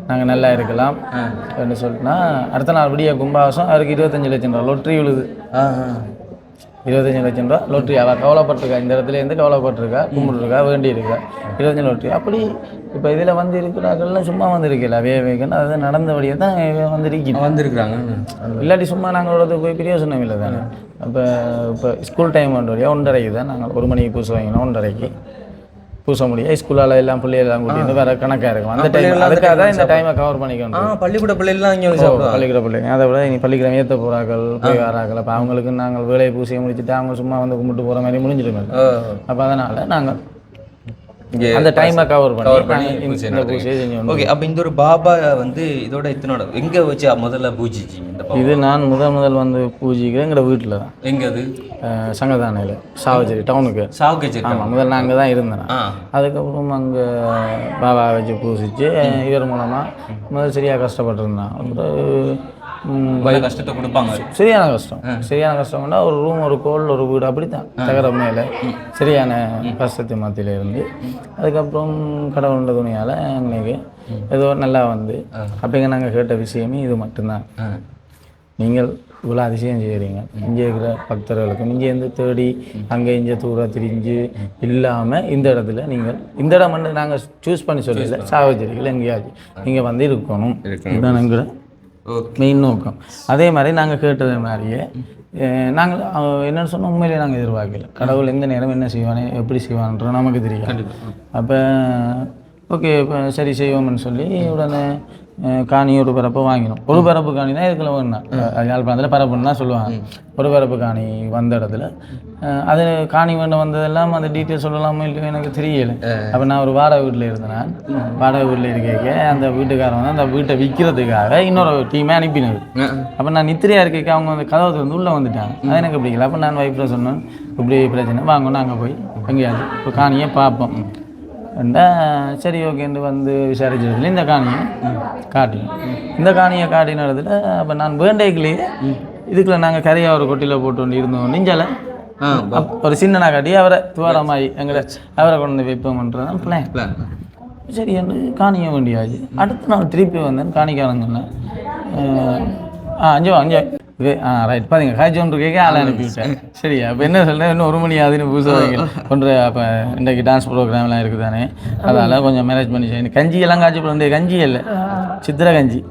நாங்கள் நல்லா இருக்கலாம் அப்படின்னு சொல்லிட்டுனா அடுத்த நாள் விடிய கும்பாசம் அவருக்கு 25 லட்சம் ரூபா லொட்ரி விழுது. 25 லட்சம் ரூபா லொட்ரி. அவள் கவலைப்பட்டிருக்கா, இந்த இடத்துலேருந்து கவலைப்பட்டிருக்கா, கும்பிட்டுருக்கா, வேண்டியிருக்கா. 25 லொட்ரி. அப்படி இப்போ இதில் வந்து இருக்கிறார்கள்லாம் சும்மா வந்திருக்கல வேகன்னு அது நடந்தபடியே தான் வந்திருக்கிறாங்க. இல்லாட்டி சும்மா நாங்களோட போய் பிரயோசனம் இல்லை தானே. இப்போ ஸ்கூல் டைம் வந்தோடையா 1:30 தான் நாங்கள் 1 மணிக்கு பூச வாங்கினோம். 1:30 பூச முடியும். ஸ்கூலால் எல்லாம் பிள்ளைகள்லாம் கூட்டிட்டு வேறு கணக்காக இருக்கும். அந்த டைம் அதுக்காக தான் இந்த டைமை கவர் பண்ணிக்கணும். பள்ளிக்கூட பிள்ளைலாம் இங்கே பள்ளிக்கூட பிள்ளைங்க அதை விட இனி பள்ளிக்கூடம் ஏற்ற போகிறார்கள் போய் வரார்கள். அப்போ அவங்களுக்கு நாங்கள் வேலையை பூசியை முடிச்சுட்டு அவங்க சும்மா வந்து கும்பிட்டு போகிற மாதிரி முடிஞ்சிருங்க. அப்போ அதனால் நாங்கள் அந்த டைமை கவர் பண்ணி இந்த பூஜையை செஞ்சோம். ஓகே. அப்போ இந்த ஒரு பாபா வந்து இதோட இத்தனோட எங்கே வச்சு முதல்ல பூஜிச்சிங்க? இது நான் முதல் வந்து பூஜிக்கிறேன் எங்களோட வீட்டில் தான். எங்கே அது? சங்கதானையில் சாவச்சேரி டவுனுக்கு. சாவகச்சேரி. ஆமாம், முதல்ல நான் அங்கே தான் இருந்தேன். அதுக்கப்புறம் அங்கே பாபா வச்சு பூசிச்சு இவர் மூலமாக முதல் சரியாக கஷ்டப்பட்டுருந்தான். அப்புறம் கஷ்டத்தை கொடுப்பாங்க. சரியான கஷ்டம்னா ஒரு ரூம், ஒரு கோல், ஒரு வீடு அப்படித்தான் தகர மேலே சரியான கஷ்டத்தை மத்தியில் இருந்து அதுக்கப்புறம் கடவுளோட துணியால் எங்களுக்கு ஏதோ நல்லா வந்து அப்படிங்க நாங்கள் கேட்ட விஷயமே இது மட்டும்தான். நீங்கள் இவ்வளோ அதிசயம் செய்கிறீங்க, இங்கே இருக்கிற பக்தர்களுக்கும் இங்கேருந்து தேடி அங்கே இங்கே தூரம் திரிஞ்சு இல்லாமல் இந்த இடத்துல நீங்கள் இந்த இடம் வந்து நாங்கள் சூஸ் பண்ணி சொல்லல, சாவச்சேரிகள் எங்கேயாச்சும் நீங்கள் வந்து இருக்கணும். இதுதான் எங்களோட மெயின் நோக்கம். அதே மாதிரி நாங்கள் கேட்டது மாதிரியே நாங்கள் என்னென்னு சொன்னால் உண்மையிலே நாங்கள் எதிர்பார்க்கல. கடவுள் எந்த நேரம் என்ன செய்வானே எப்படி செய்வான்றது நமக்கு தெரியும். அப்போ ஓகே இப்போ சரி செய்வோம்னு சொல்லி உடனே காணி ஒரு பரப்பு வாங்கினோம். ஒரு பரப்பு காணி தான் இதுக்குள்ள வேணும். யாழ்ப்பாணத்தில் பரப்புன்னு தான் சொல்லுவாங்க. ஒரு பரப்பு காணி வந்த இடத்துல அது காணி வேண்டும் வந்ததெல்லாம் அந்த டீட்டெயில் சொல்லலாமோ இல்லையோ எனக்கு தெரியலை. அப்போ நான் ஒரு வாடகை வீட்டில் இருந்தேன். வாடகை வீட்டில் இருக்க அந்த வீட்டுக்காரன் வந்து அந்த வீட்டை விற்கிறதுக்காக இன்னொரு டீமே அனுப்பினது. அப்போ நான் நித்திரையாக இருக்க அவங்க வந்து கதவை வந்து உள்ளே வந்துட்டாங்க. அது எனக்கு பிடிக்கல. அப்போ நான் வைஃபில் சொன்னேன், இப்படி பிரச்சனை வாங்கணும், அங்கே போய் எங்கேயாவது இப்போ காணியை பார்ப்போம். சரி ஓகேன்னு வந்து விசாரிச்சதுல இந்த காணியை காட்டினோம். இந்த காணியை காட்டின இடத்துல அப்போ நான் வேண்டைக்குள்ளேயே இதுக்குள்ள நாங்கள் கரையாக ஒரு கொட்டியில் போட்டு கொண்டு இருந்தோம். நெஞ்சால ஒரு சின்னனா காட்டி அவரை துவாரமாயி எங்களை அவரை கொண்டு வைப்போம்ன்றதான் பிளான். சரி என்று காணிய வேண்டியாச்சு. அடுத்த நாள் திருப்பி வந்தேன். காணிக்காரங்க அஞ்சு ரைட் பாருங்க காய்ச்சி ஒன்று கேட்க ஆளை அனுப்பிவிட்டேன். சரியா அப்போ என்ன சொல்கிறேன், இன்னும் 1 மணி ஆகுதுன்னு பூசுவாங்க ஒன்று. அப்போ இன்றைக்கு டான்ஸ் ப்ரோக்ராம்லாம் இருக்குது தானே, அதனால் கொஞ்சம் மேனேஜ் பண்ணி செய்யணும். கஞ்சியெல்லாம் காய்ச்சி போட வேண்டிய கஞ்சி இல்லை, சித்திரை கஞ்சி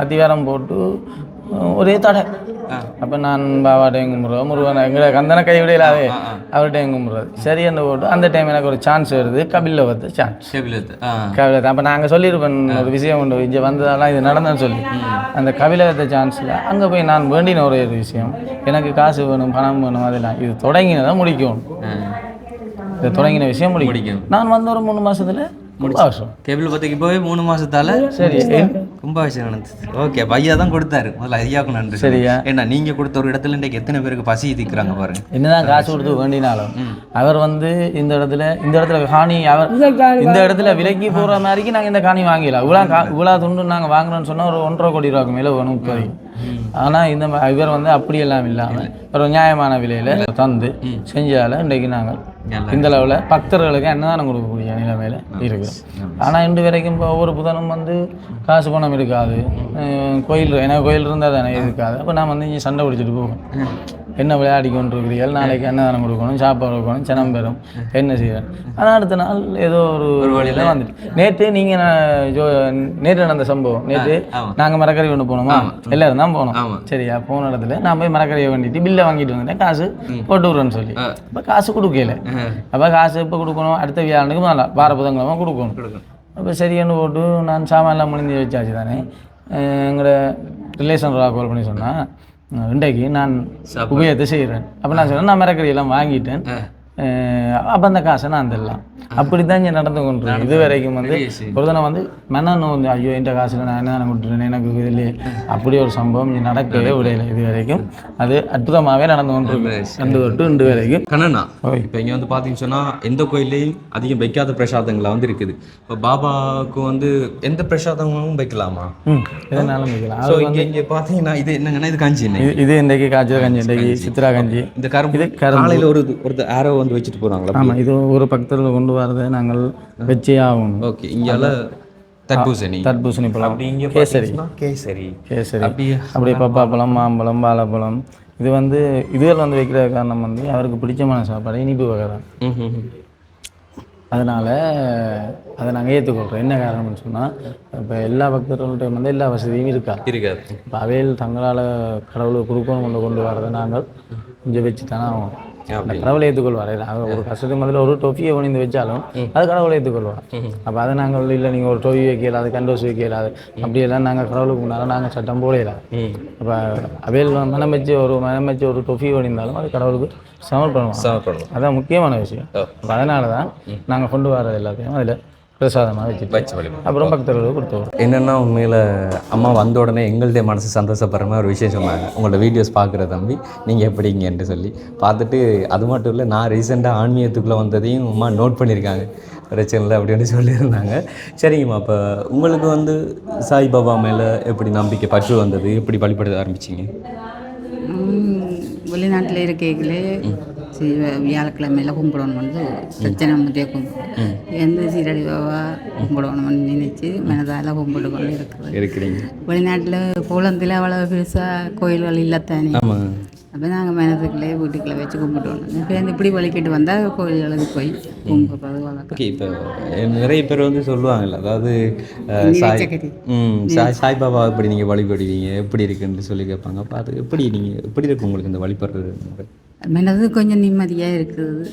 அத்திவாரம் போட்டு ஒரே தடை. அப்போ நான் பாபாட்டையும் கும்பிட்றோம், முருகன் எங்களை கந்தனை கைவிடையிலாவே அவர்கிட்டையும் கும்பிட்றது. சரி என்று போட்டு அந்த டைம் எனக்கு ஒரு சான்ஸ் வருது, கபிலில் வந்து சான்ஸ். கபிலத்தை அப்போ நாங்கள் சொல்லியிருப்பேன் ஒரு விஷயம் உண்டு, இங்கே வந்ததெல்லாம் இது நடந்தேன்னு சொல்லி. அந்த கபிலத்தை சான்ஸில் அங்கே போய் நான் வேண்டின ஒரே ஒரு விஷயம், எனக்கு காசு வேணும், பணம் வேணும், அதெல்லாம் இது தொடங்கினதான் முடிக்கணும். இது தொடங்கின விஷயம் முடிக்கணும். நான் வந்து ஒரு 3 மாதத்தில் கும்பாபிஷேகம் கேபிள் பத்திக்கு போய் 3 மாசத்தால சரி கும்பாபிஷேகம் நடந்தது. ஓகே, ஐயா தான் கொடுத்தாரு. முதல்ல ஐயாவுக்கு நன்றி. சரியா, ஏன்னா நீங்க கொடுத்த ஒரு இடத்துல இன்றைக்கு எத்தனை பேருக்கு பசி தீக்கிறாங்க பாருங்க. என்னதான் காசு கொடுத்து வேண்டினாலும் அவர் வந்து இந்த இடத்துல காணி அவர் இந்த இடத்துல விலைக்கு போற மாதிரிக்கு நாங்கள் இந்த காணி வாங்கிடலாம். இவ்வளோ துண்டு நாங்கள் வாங்குறோம்னு சொன்னால் ஒரு 1.5 கோடி ரூபாய்க்கு மேலே வேணும். இப்போதைக்கு ஆனால் இவர் வந்து அப்படியெல்லாம் இல்லாமல் ஒரு நியாயமான விலையில் தந்து செஞ்சால இன்றைக்கு நாங்கள் இந்த அளவில் பக்தர்களுக்கு அன்னதானம் கொடுக்கக்கூடிய நிலைமையில் இருக்கிறோம். ஆனால் இன்று வரைக்கும் இப்போ ஒவ்வொரு புதனும் வந்து காசு பணம் இருக்காது, கோயில் எனக்கு கோயில் இருந்தால் தானே இருக்காது. அப்போ நான் வந்து இங்கே சண்டை பிடிச்சிட்டு போவேன், என்ன விளையாடி கொண்டு இருக்கிறீர்கள், நாளைக்கு அன்னதானம் கொடுக்கணும், சாப்பாடு கொடுக்கணும், சனம் பெறும், என்ன செய்கிறேன். ஆனால் அடுத்த நாள் ஏதோ ஒரு வழியில் வந்துட்டு நேற்று நீங்கள் நேற்று நடந்த சம்பவம், நேற்று நாங்கள் மரக்கறி கொண்டு போனோமா, எல்லாரும் தான் போனோம். சரியா, போன இடத்துல நான் போய் மரக்கறியை வேண்டிட்டு பில்லை வாங்கிட்டு வந்துட்டேன், காசு போட்டு விட்றேன்னு சொல்லி. அப்போ காசு கொடுக்கல. அப்போ காசு எப்போ கொடுக்கணும், அடுத்த வியாழனுக்கு வார புதன்கிழமை கொடுக்கணும். அப்போ சரின்னு போட்டு நான் சாமான்லாம் முடிஞ்சு வச்சாச்சு தானே. எங்களோட ரிலேஷன் கால் பண்ணி சொன்னால் இன்றைக்கு நான் உபயோகத்தை செய்கிறேன். அப்போ நான் சொன்னேன் நான் மரக்கறியெல்லாம் வாங்கிட்டேன், அப்போ அந்த காசை நான் தரலாம். அப்படி தான் இங்கே நடந்து கொண்டிருக்கேன். இது வரைக்கும் வந்து ஒரு தினம் வந்து மன்னன் வந்து ஐயோ இந்த காசில் நான் என்ன கொடுத்துட்டேன் எனக்கு இதில் அப்படி ஒரு சம்பவம் இங்கே நடக்கவே விடையில. இது வரைக்கும் அது அற்புதமாகவே நடந்து கொண்டிருக்கு, ரெண்டு தொட்டு இன்று வரைக்கும். கண்ணண்ணா, இப்போ இங்கே வந்து பார்த்தீங்கன்னு சொன்னால் எந்த கோயிலையும் அதிகம் வைக்காத பிரசாதங்களாக வந்து இருக்குது. இப்போ பாபாவுக்கு வந்து எந்த பிரசாதமும் வைக்கலாமா? எதனாலும் வைக்கலாம். ஸோ இங்கே பார்த்தீங்கன்னா இது என்னங்கன்னா இது கஞ்சி, இது இன்றைக்கு காய்ச்சல் கஞ்சி, இன்றைக்கு சித்ரா கஞ்சி. இந்த கரும்பு காலையில் ஒரு ஆரோ வந்து வச்சுட்டு போகிறாங்களா? ஆமாம், இது ஒரு பக்தர்கள் கொண்டு வரதை நாங்கள் வச்சே ஆகும். ஓகே, இங்கே தர்பூசணி பழம், கேசரி அப்படியே பப்பாப்பழம், மாம்பழம், வாழைப்பழம். இது வந்து இதுகள் வந்து வைக்கிற காரணம் வந்து அவருக்கு பிடிச்சமான சாப்பாடு இனிப்பு வகை தான். அதனால் அதை நாங்கள் ஏற்றுக்கொள்கிறோம். என்ன காரணம்னு சொன்னால் இப்போ எல்லா பக்தர்கள்ட்ட வந்து எல்லா வசதியும் இருக்காது. இப்போ அவையில் தங்களால் கடவுளுக்கு கொடுக்கணும் கொண்டு வரதை நாங்கள் கொஞ்சம் வச்சு தானே ஆகும். கடவுளை ஏற்றுக்கொள்வார். ஒரு கஷ்டத்துக்கு முதல்ல ஒரு டொஃபியை ஒணிந்து வச்சாலும் அது கடவுளை ஏற்றுக்கொள்வார். அப்போ அதை நாங்கள் இல்லை நீங்கள் ஒரு டொஃபி வைக்கலாது, கண்டோஸ் வைக்கலாது, அப்படியெல்லாம் நாங்கள் கடவுளுக்கு முன்னால் நாங்கள் சட்டம் போடலாம். அப்போ அவையில் மனம் வச்சு ஒரு டொஃபி ஒணிந்தாலும் அது கடவுளுக்கு சமர்ப்பணம். அதான் முக்கியமான விஷயம். அதனால தான் நாங்கள் கொண்டு வர்றது எல்லாத்தையும் அதில் பிரசாதமாக வச்சு அப்புறம் பக்தர்களுக்கு கொடுத்தோம். என்னென்னா உண்மையில் அம்மா வந்த உடனே எங்கள்தே மனசு சந்தோஷப்படுற மாதிரி ஒரு விஷயம் சொன்னாங்க. உங்களோட வீடியோஸ் பார்க்குற தம்பி நீங்கள் எப்படிங்கன்ட்டு சொல்லி பார்த்துட்டு, அது மட்டும் இல்லை நான் ரீசெண்டாக ஆன்மீகத்துக்குள்ளே வந்ததையும் அம்மா நோட் பண்ணியிருக்காங்க, பிரச்சனை இல்லை அப்படின்னு சொல்லியிருந்தாங்க. சரிங்கம்மா, இப்போ உங்களுக்கு வந்து சாய்பாபா மேலே எப்படி நம்பிக்கை பற்று வந்தது, எப்படி வழிபட ஆரம்பிச்சிங்க? வெளிநாட்டில் இருக்கைகளே வியாழக்கிழமையில் கும்பிடணும் வந்து பிரச்சனை முறையாக கும்பிடும், எந்த சீரடி பாபா கும்பிடணும்னு நினைச்சு மனதால் கும்பிட்டு கொண்டு இருக்கிறீங்க. வெளிநாட்டில் போலந்தில் அவ்வளோ பெருசாக கோயில்கள் இல்லைத்தானே. அப்போ நாங்கள் மனதுக்குள்ளே வீட்டுக்குள்ளே வச்சு கும்பிட்டோம். இப்போ இப்படி வலிக்கிட்டு வந்தால் கோயில்களுக்கு போய் கும்பிட்றது வழக்கம். இப்போ நிறைய பேர் வந்து சொல்லுவாங்கல்ல, அதாவது சாய்பாபா இப்படி நீங்கள் வழிபடுவீங்க எப்படி இருக்குன்னு சொல்லி கேட்பாங்க. அப்போ அது எப்படி இருக்கு உங்களுக்கு இந்த வழிபடுறது? மனது கொஞ்சம் நிம்மதியாக இருக்குது.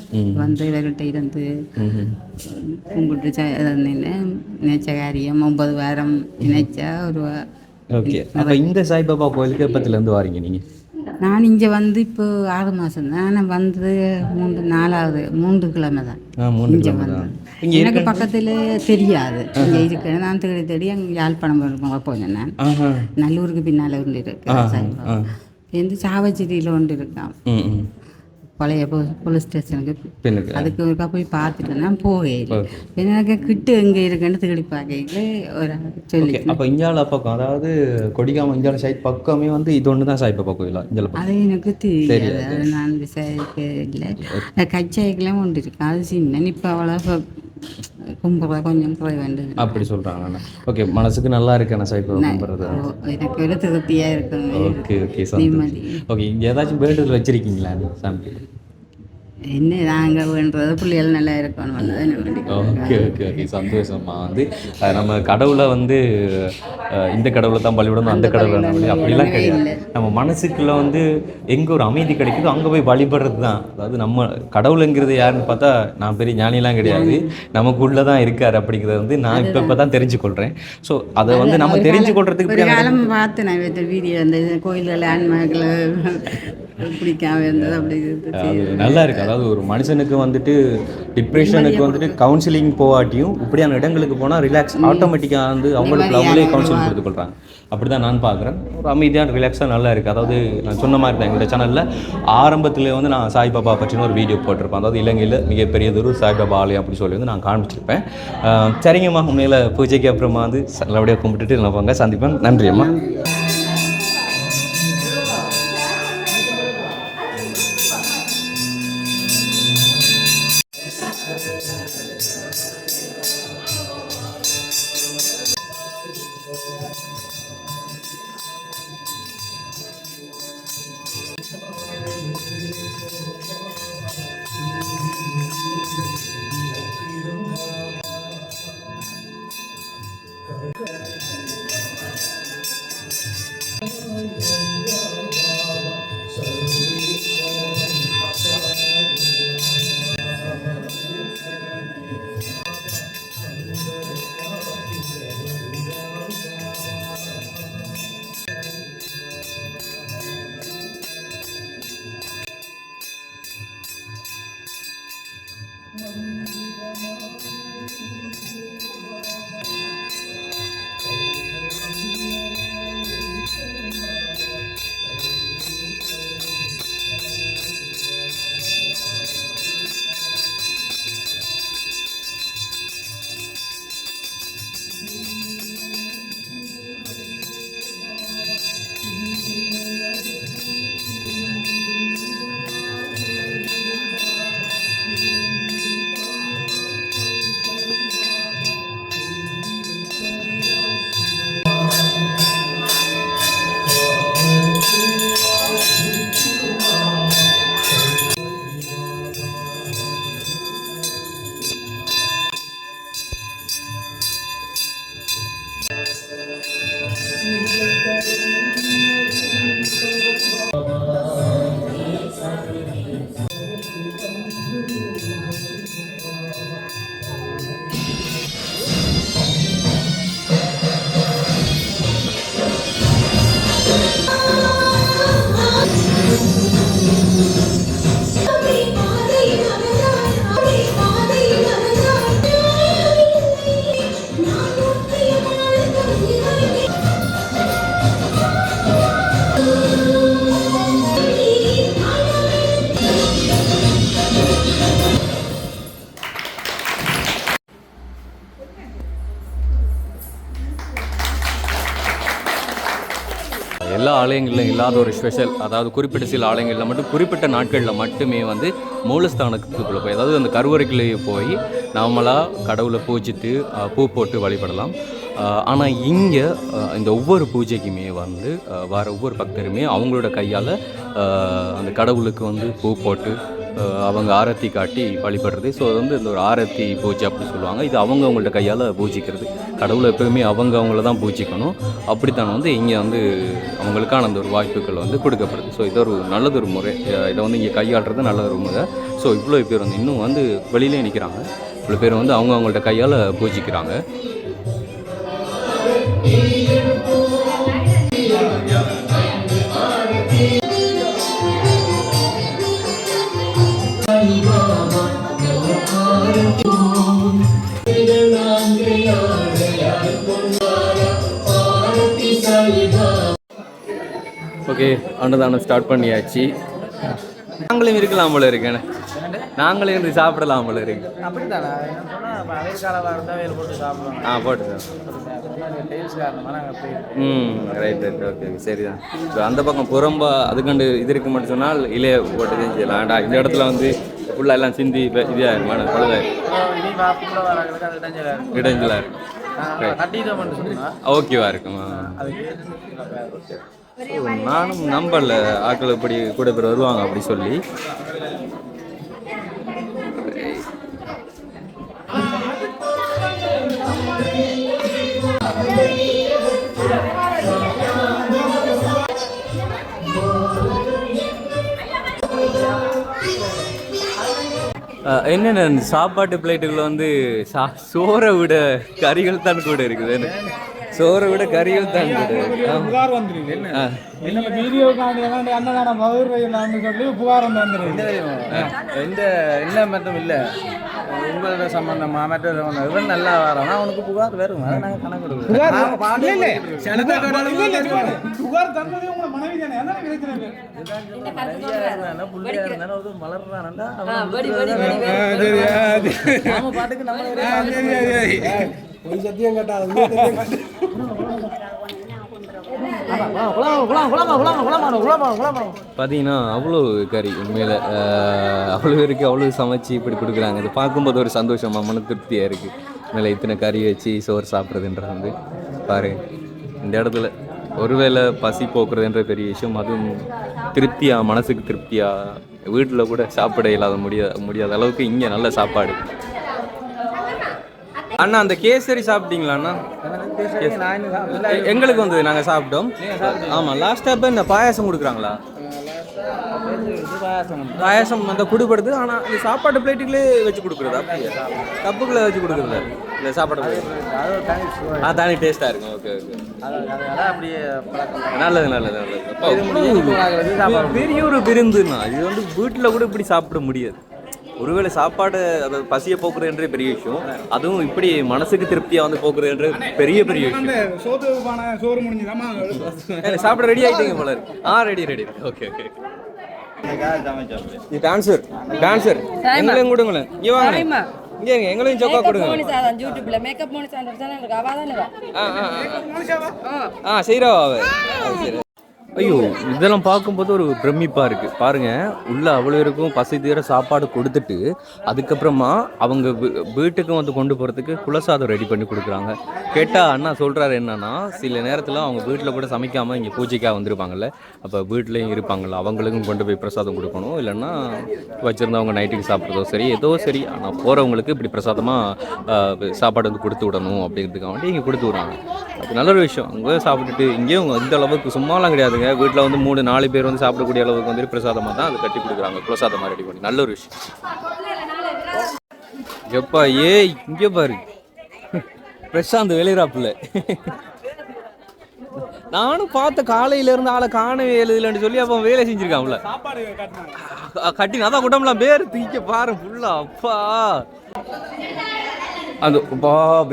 வந்து இவர்கிட்ட இருந்து கும்பிட்டு நினைச்ச காரியம் 9 வாரம் நினைச்சா ஒரு. ஓகே, அப்போ இந்த சாய்பாபா கோயிலுக்கு எப்பத்துலேருந்து வாரீங்க நீங்கள்? நான் இங்கே வந்து இப்போ 6 மாதம் தான். நான் வந்து 3 கிழமை தான் இங்கே வந்தேன். எனக்கு பக்கத்தில் தெரியாது இங்கே இருக்கேன். நான் தேடி அங்கே யாழ்ப்பாணம் போனேன். நான் நல்லூருக்கு பின்னால் ஒன்று இருக்கேன் சாய்பாபா. வந்து சாவச்சேரியில் ஒன்று இருக்கான் பழைய போலீஸ் ஸ்டேஷனுக்கு. அதுக்கு ஒருக்கா போய் பார்த்துட்டு நான் போகல. எனக்கு கிட்ட எங்கே இருக்குன்னு தேடி பார்க்கல ஒரு சொல்லி. அப்போ இஞ்சால பக்கம், அதாவது கொடிகாம இஞ்சால சைட் பக்கமே வந்து இது ஒன்று தான் சாய்பாபா கோயிலா? அது எனக்கு தெரியாது, அது நான் விசாரிக்க இல்லை. கச்சாய்க்கெல்லாம் ஒன்று இருக்கு, அது சின்ன இப்போ அவ்வளோ கும்பிட்றத கொஞ்சம் குறை வேண்டியது அப்படி சொல்கிறாங்க. ஓகே, மனசுக்கு நல்லா இருக்கு சாய்பாபா கும்பிட்றது, எனக்கு ஒரு திருப்தியாக இருக்கும். ஓகே ஓகே, நிம்மதி. ஓகே, ஏதாச்சும் வேண்டுதல் வச்சிருக்கீங்களா சாமி? என்ன நாங்கள் வேண்டது பிள்ளைகள் நல்லா இருக்கணும். ஓகே ஓகே ஓகே, சந்தோஷமா. வந்து நம்ம கடவுளை வந்து இந்த கடவுளை தான் வழிபடணும், அந்த கடவுளை அப்படிலாம் கிடையாது. நம்ம மனசுக்குள்ள வந்து எங்கே ஒரு அமைதி கிடைக்குதோ அங்கே போய் வழிபடுறது தான். அதாவது நம்ம கடவுளுங்கிறது யாருன்னு பார்த்தா நான் பெரிய ஞானிலாம் கிடையாது, நமக்குள்ளே தான் இருக்கார் அப்படிங்கிறத வந்து நான் இப்போ தான் தெரிஞ்சுக்கொள்கிறேன். ஸோ அதை வந்து நம்ம தெரிஞ்சுக்கொள்றதுக்கு காலம் பார்த்து நான் வீடியோ அந்த கோயில்கள் ஆன்மாக்கள் பிடிக்காம இருந்தது அப்படி நல்லா இருக்கு. அதாவது ஒரு மனுஷனுக்கு வந்துட்டு டிப்ரெஷனுக்கு வந்துட்டு கவுன்சிலிங் போகாட்டியும் இப்படியான இடங்களுக்கு போனால் ரிலாக்ஸ் ஆட்டோமேட்டிக்காக வந்து அவங்களே கவுன்சிலிங் கொடுத்துக்கொள்கிறாங்க. அப்படி தான் நான் பார்க்குறேன். ஒரு அமைதியான ரிலாக்ஸாக நல்லா இருக்குது. அதாவது நான் சொன்ன மாதிரி தான் எங்களோட சேனலில் ஆரம்பத்தில் வந்து நான் சாய்பாபா பற்றின ஒரு வீடியோ போட்டிருப்பேன். அதாவது இலங்கையில் மிகப்பெரியதொரு சாய்பாபா ஆலயம் அப்படி சொல்லி வந்து நான் காமிச்சிருப்பேன். சரிங்கம்மா, உண்மையில் பூஜைக்கு அப்புறமா வந்து நல்லபடியாக கும்பிட்டுட்டு நான் போங்க சந்திப்பேன். நன்றி அம்மா. எல்லா ஆலயங்களிலும் இல்லாத ஒரு ஸ்பெஷல், அதாவது குறிப்பிட்ட சில ஆலயங்களில் மட்டும் குறிப்பிட்ட நாட்களில் மட்டுமே வந்து மூலஸ்தானத்துக்குள்ளே போய், அதாவது அந்த கருவறைக்குள்ளேயே போய் நாமளாக கடவுளை பூஜித்து பூ போட்டு வழிபடலாம். ஆனால் இங்கே இந்த ஒவ்வொரு பூஜைக்குமே வந்து வர ஒவ்வொரு பக்தருமே அவங்களோட கையால் அந்த கடவுளுக்கு வந்து பூ போட்டு அவங்க ஆரத்தி காட்டி வழிபடுறது. ஸோ அது வந்து இந்த ஒரு ஆரத்தி பூஜை அப்படி சொல்லுவாங்க. இது அவங்கவுங்கள்ட்ட கையால் பூஜிக்கிறது. கடவுளை எப்போயுமே அவங்கள தான் பூஜிக்கணும். அப்படித்தான் வந்து இங்கே வந்து அவங்களுக்கான அந்த ஒரு வாய்ப்புகள் வந்து கொடுக்கப்படுது. ஸோ இது ஒரு நல்லதொரு முறை. இதை வந்து இங்கே கையாளுறது நல்லதொரு முறை. ஸோ இவ்வளோ பேர் வந்து இன்னும் வந்து வெளியிலே நிற்கிறாங்க. இவ்வளோ பேர் வந்து அவங்கவுங்கள்ட்ட கையால் பூஜிக்கிறாங்க. ஓகே, அன்னதானம் ஸ்டார்ட் பண்ணியாச்சு. நாங்களும் இருக்கலாம் போல இருக்கேன். நாங்களே இருந்து சாப்பிடலாம் போல இருக்கு. அப்படித்தானே போட்டு சாப்பிடுவோம். போட்டு ரைட் ரைட் ஓகே சரிதான். இப்போ அந்த பக்கம் புறம்பா அதுக்கண்டு இது இருக்கு மட்டும் சொன்னால் இலைய போட்டு செஞ்சிடலாம். இந்த இடத்துல வந்து ஃபுல்லாக எல்லாம் சிந்தி இப்போ இதாக பழுதாயிரும், இடைஞ்சலா இருக்கும். ஓகேவா இருக்கும். நானும் நம்பல ஆக்கள் இப்படி கூட பேர் வருவாங்க அப்படி சொல்லி. என்னென்ன சாப்பாட்டு பிளேட்டுகளில் வந்து சோறை விட கறிகள் தான் கூட இருக்குது. சோறை விட கறிகள் தான் கூட புகார் வந்துருக்கு. என்ன வீடியோ அன்னதானம் சொல்லி புகார் வந்துருக்கு. எந்த என்ன மட்டும் இல்லை, உங்களோட சம்பந்தமா மற்ற சம்பந்தம் இவன் நல்லா வரானா அவனுக்கு புகார் வரும். அதை நாங்கள் கணக்கு கொடுக்குறோம். புகார் தந்ததே உங்களை மனைவி தானே, அதான் கிடைக்கிறது. புள்ளையா இருந்தாலும் ஒரு மலர்றானண்டா அவன் பாட்டுக்கு நம்ம சத்தியம் கேட்டாது. பார்த்தீங்கன்னா அவ்வளோ கறி உண்மையில் அவ்வளோ பேருக்கு அவ்வளோ சமைச்சு இப்படி கொடுக்குறாங்க. இது பார்க்கும்போது ஒரு சந்தோஷமாக மன திருப்தியாக இருக்குது. உண்மையில் இத்தனை கறி வச்சு சோறு சாப்பிட்றதுன்றது வந்து பாரு, இந்த இடத்துல ஒருவேளை பசி போக்குறதுன்ற பெரிய விஷயம். அதுவும் திருப்தியாக, மனசுக்கு திருப்தியாக வீட்டில் கூட சாப்பிட இல்லாத முடியாத அளவுக்கு இங்கே நல்ல சாப்பாடு. அண்ணா அந்த கேசரி சாப்பிட்டீங்களா அண்ணா? எங்களுக்கு வந்து நாங்கள் சாப்பிட்டோம். ஆமாம், லாஸ்ட்டாக இப்போ இந்த பாயாசம் கொடுக்குறாங்களா? பாயாசம் அந்த குடுப்படுது. ஆனால் இந்த சாப்பாட்டு பிளேட்டுகளே வச்சு கொடுக்குறதா? கப்புக்குள்ளே வச்சு கொடுக்குறதா இல்லை சாப்பாடு பிளேட்? தனி டேஸ்ட்டாக இருக்கும். ஓகே ஓகே, நல்லது நல்லது நல்லது. பெரிய ஒரு விருந்துண்ணா. இது வந்து வீட்டில் கூட இப்படி சாப்பிட முடியாது. ஒருவேளை சாப்பாடு அதை பசியை போக்குறதுன்றே பெரிய விஷயம், அதுவும் இப்படி மனசுக்கு திருப்தியாக வந்து போக்குறதுன்ற பெரிய பெரிய விஷயம். சோறு முடிஞ்சுதாமா சாப்பிட ரெடி ஆகிட்டீங்க போல இருக்கு. ரெடி. ஓகே. டான்சர் எங்களையும் கொடுங்களேன். இங்கே வாங்க, இங்கே எங்களையும் சோக்கா கொடுங்க. செய்கிறா சரி. ஐயோ, இதெல்லாம் பார்க்கும்போது ஒரு பிரமிப்பாக இருக்குது. பாருங்கள், உள்ளே அவ்வளோ இருக்கும் பசி தீர சாப்பாடு கொடுத்துட்டு அதுக்கப்புறமா அவங்க வீட்டுக்கும் வந்து கொண்டு போகிறதுக்கு குலசாதம் ரெடி பண்ணி கொடுக்குறாங்க. கேட்டால் அண்ணா சொல்கிறாரு என்னன்னா, சில நேரத்தில் அவங்க வீட்டில் கூட சமைக்காமல் இங்கே பூஜைக்காக வந்திருப்பாங்கல்ல, அப்போ வீட்லேயும் இருப்பாங்கள்ல, அவங்களுக்கும் கொண்டு போய் பிரசாதம் கொடுக்கணும். இல்லைன்னா வச்சுருந்தவங்க நைட்டுக்கு சாப்பிட்றதோ சரி ஏதோ சரி, ஆனால் போகிறவங்களுக்கு இப்படி பிரசாதமாக சாப்பாடு வந்து கொடுத்து விடணும் அப்படிங்கிறதுக்காக வேண்டி இங்கே கொடுத்து விட்றாங்க. அது நல்ல ஒரு விஷயம். அங்கே சாப்பிட்டுட்டு இங்கேயும் இந்த அளவுக்கு சும்மாலாம் கிடையாதுங்க. வீட்டில் வந்து 3-4 பேர் வந்து சாப்பிடக்கூடிய அளவுக்கு வந்து பிரசாதமாக தான் அது கட்டி கொடுக்குறாங்க. பிரசாதமாக ரெடி பண்ணி நல்ல ஒரு விஷயம். எப்பா இங்கே பாரு, பிரசாந்த் வெளியிறாப்புல. நானும் பார்த்த காலையிலேருந்து ஆளை காணவே எழுதலன்னு சொல்லி அப்போ வேலை செஞ்சுருக்கான்ல, கட்டி அதான் உடம்புலாம் பேர் தூக்க பாரு ஃபுல்லா. அப்பா அது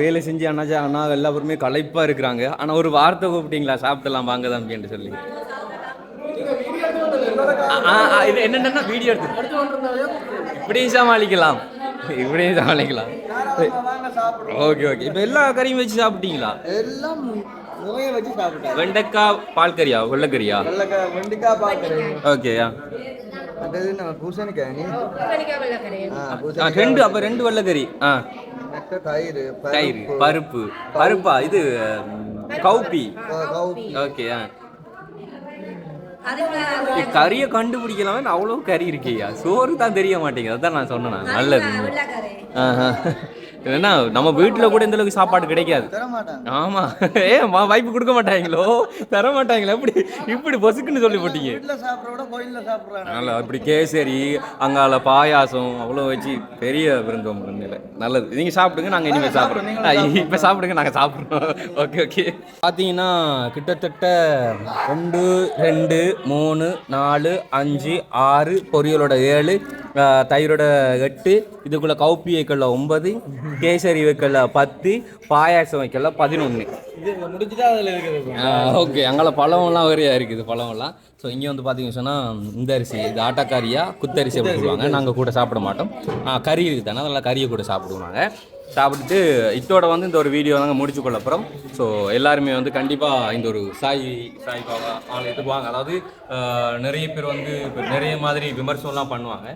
வேலை செஞ்சு அண்ணா எல்லாருமே களைப்பாக இருக்கிறாங்க. ஆனால் ஒரு வார்த்தை கூப்பிட்டீங்களா, சாப்பிடலாம் வாங்க தான் அப்படின்னு சொல்லி. இது என்னென்னா வீடியோ எடுத்து இப்படியும் சமாளிக்கலாம். ஓகே. இப்போ எல்லா கறியும் வச்சு சாப்பிட்டீங்களா? எல்லாம் வச்சு சாப்பிட்டேன். வெண்டைக்காய் பால் கறியா வெள்ளைக்கறியா? வெண்டைக்காய் பால் கறி. ஓகேயா. ரெண்டு வெள்ளைக்கறி. தயிர் பருப்பா இது கவுப்பி. ஓகேயா. கறியை கண்டுபிடிக்கலாம், அவ்வளோ கறி இருக்கியா, சோறு தான் தெரிய மாட்டேங்குது. அதான் நான் சொன்னேன் நல்லது. ஏன்னா நம்ம வீட்டில் கூட இந்த அளவுக்கு சாப்பாடு கிடைக்காது. ஆமாம், வாய்ப்பு கொடுக்க மாட்டாங்களோ, தர மாட்டாங்களோ. இப்படி பொசுக்குன்னு சொல்லி போட்டீங்க. அப்படி கேசரி அங்கால பாயாசம் அவ்வளோ வச்சு பெரிய விருந்தம் நல்லது. நீங்கள் சாப்பிடுங்க, நாங்கள் இனிமேல் சாப்பிட்றோம். இப்போ சாப்பிடுங்க, நாங்கள் சாப்பிட்றோம். ஓகே. பார்த்தீங்கன்னா கிட்டத்தட்ட 1 2 3 4 5 6 பொரியலோட 7, தயிரோட 8, இதுக்குள்ள கவுப்பி வைக்கல 9, கேசரி வைக்கல 10, பாயாசம் வைக்கல 11. ஓகே. அங்கே பழம்லாம் வேறையா இருக்குது பழம்லாம். ஸோ இங்கே வந்து பார்த்தீங்கன்னு சொன்னால் இந்த அரிசி இது ஆட்டாக்கறியா குத்தரிசி அப்படி சொல்லுவாங்க. நாங்கள் கூட சாப்பிட மாட்டோம். கறி இருக்குது தானே, அதெல்லாம் கறியை கூட சாப்பிடுவாங்க. சாப்பிட்டுட்டு இதோட வந்து இந்த ஒரு வீடியோ நாங்கள் முடிச்சு கொள்ள போகிறோம். ஸோ எல்லாருமே வந்து கண்டிப்பாக இந்த ஒரு சாய்பாபா ஆலயத்துக்கு வாங்க. அதாவது நிறைய பேர் வந்து நிறைய மாதிரி விமர்சனம்லாம் பண்ணுவாங்க.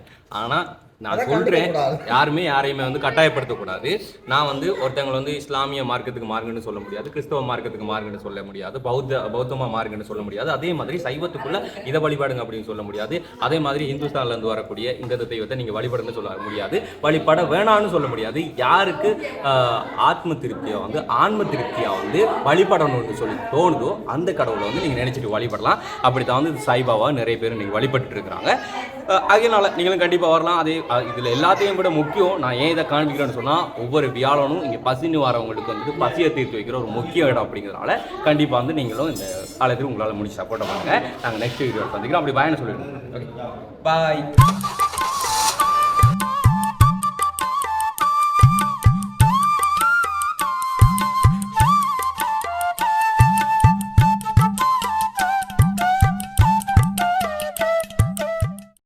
ஆனால் நான் சொல்கிறேன், யாருமே யாரையுமே வந்து கட்டாயப்படுத்தக்கூடாது. நான் வந்து ஒருத்தவங்களை வந்து இஸ்லாமிய மார்க்கத்துக்கு மார்க்கன்னு சொல்ல முடியாது, கிறிஸ்தவ மார்க்கத்துக்கு மார்க்கன்னு சொல்ல முடியாது, பௌத்தமா மார்க்கன்னு சொல்ல முடியாது. அதே மாதிரி சைவத்துக்குள்ள இதை வழிபாடுங்க அப்படின்னு சொல்ல முடியாது. அதே மாதிரி இந்துஸ்தான்லேருந்து வரக்கூடிய இந்த தெய்வத்தை நீங்கள் வழிபடுன்னு சொல்ல முடியாது, வழிபட வேணான்னு சொல்ல முடியாது. யாருக்கு ஆத்ம திருப்தியாக வந்து ஆன்ம திருப்தியாக வந்து வழிபடணும்னு சொல்லி தோணுதோ அந்த கடவுளை வந்து நீங்கள் நினச்சிட்டு வழிபடலாம். அப்படி தான் வந்து சாய்பாபா நிறைய பேர் நீங்கள் வழிபட்டு இருக்கிறாங்க. அதனால நீங்களும் கண்டிப்பாக வரலாம். அதே இதில் எல்லாத்தையும் விட முக்கியம், நான் ஏன் இதை காண்பிக்கிறேன்னு சொன்னால், ஒவ்வொரு வியாழனும் இங்கே பசின்னு வரவங்களுக்கு வந்து பசியை தீர்த்து வைக்கிற ஒரு முக்கிய இடம் அப்படிங்கிறதுனால கண்டிப்பாக வந்து நீங்களும் இந்த காலத்தில் உங்களால் முடிச்சு சப்போர்ட் பண்ணுங்க. நாங்கள் நெக்ஸ்ட் வீடியோ சந்திக்கிறோம். அப்படி பாய்னு சொல்லிடுவோம். ஓகே, பாய்.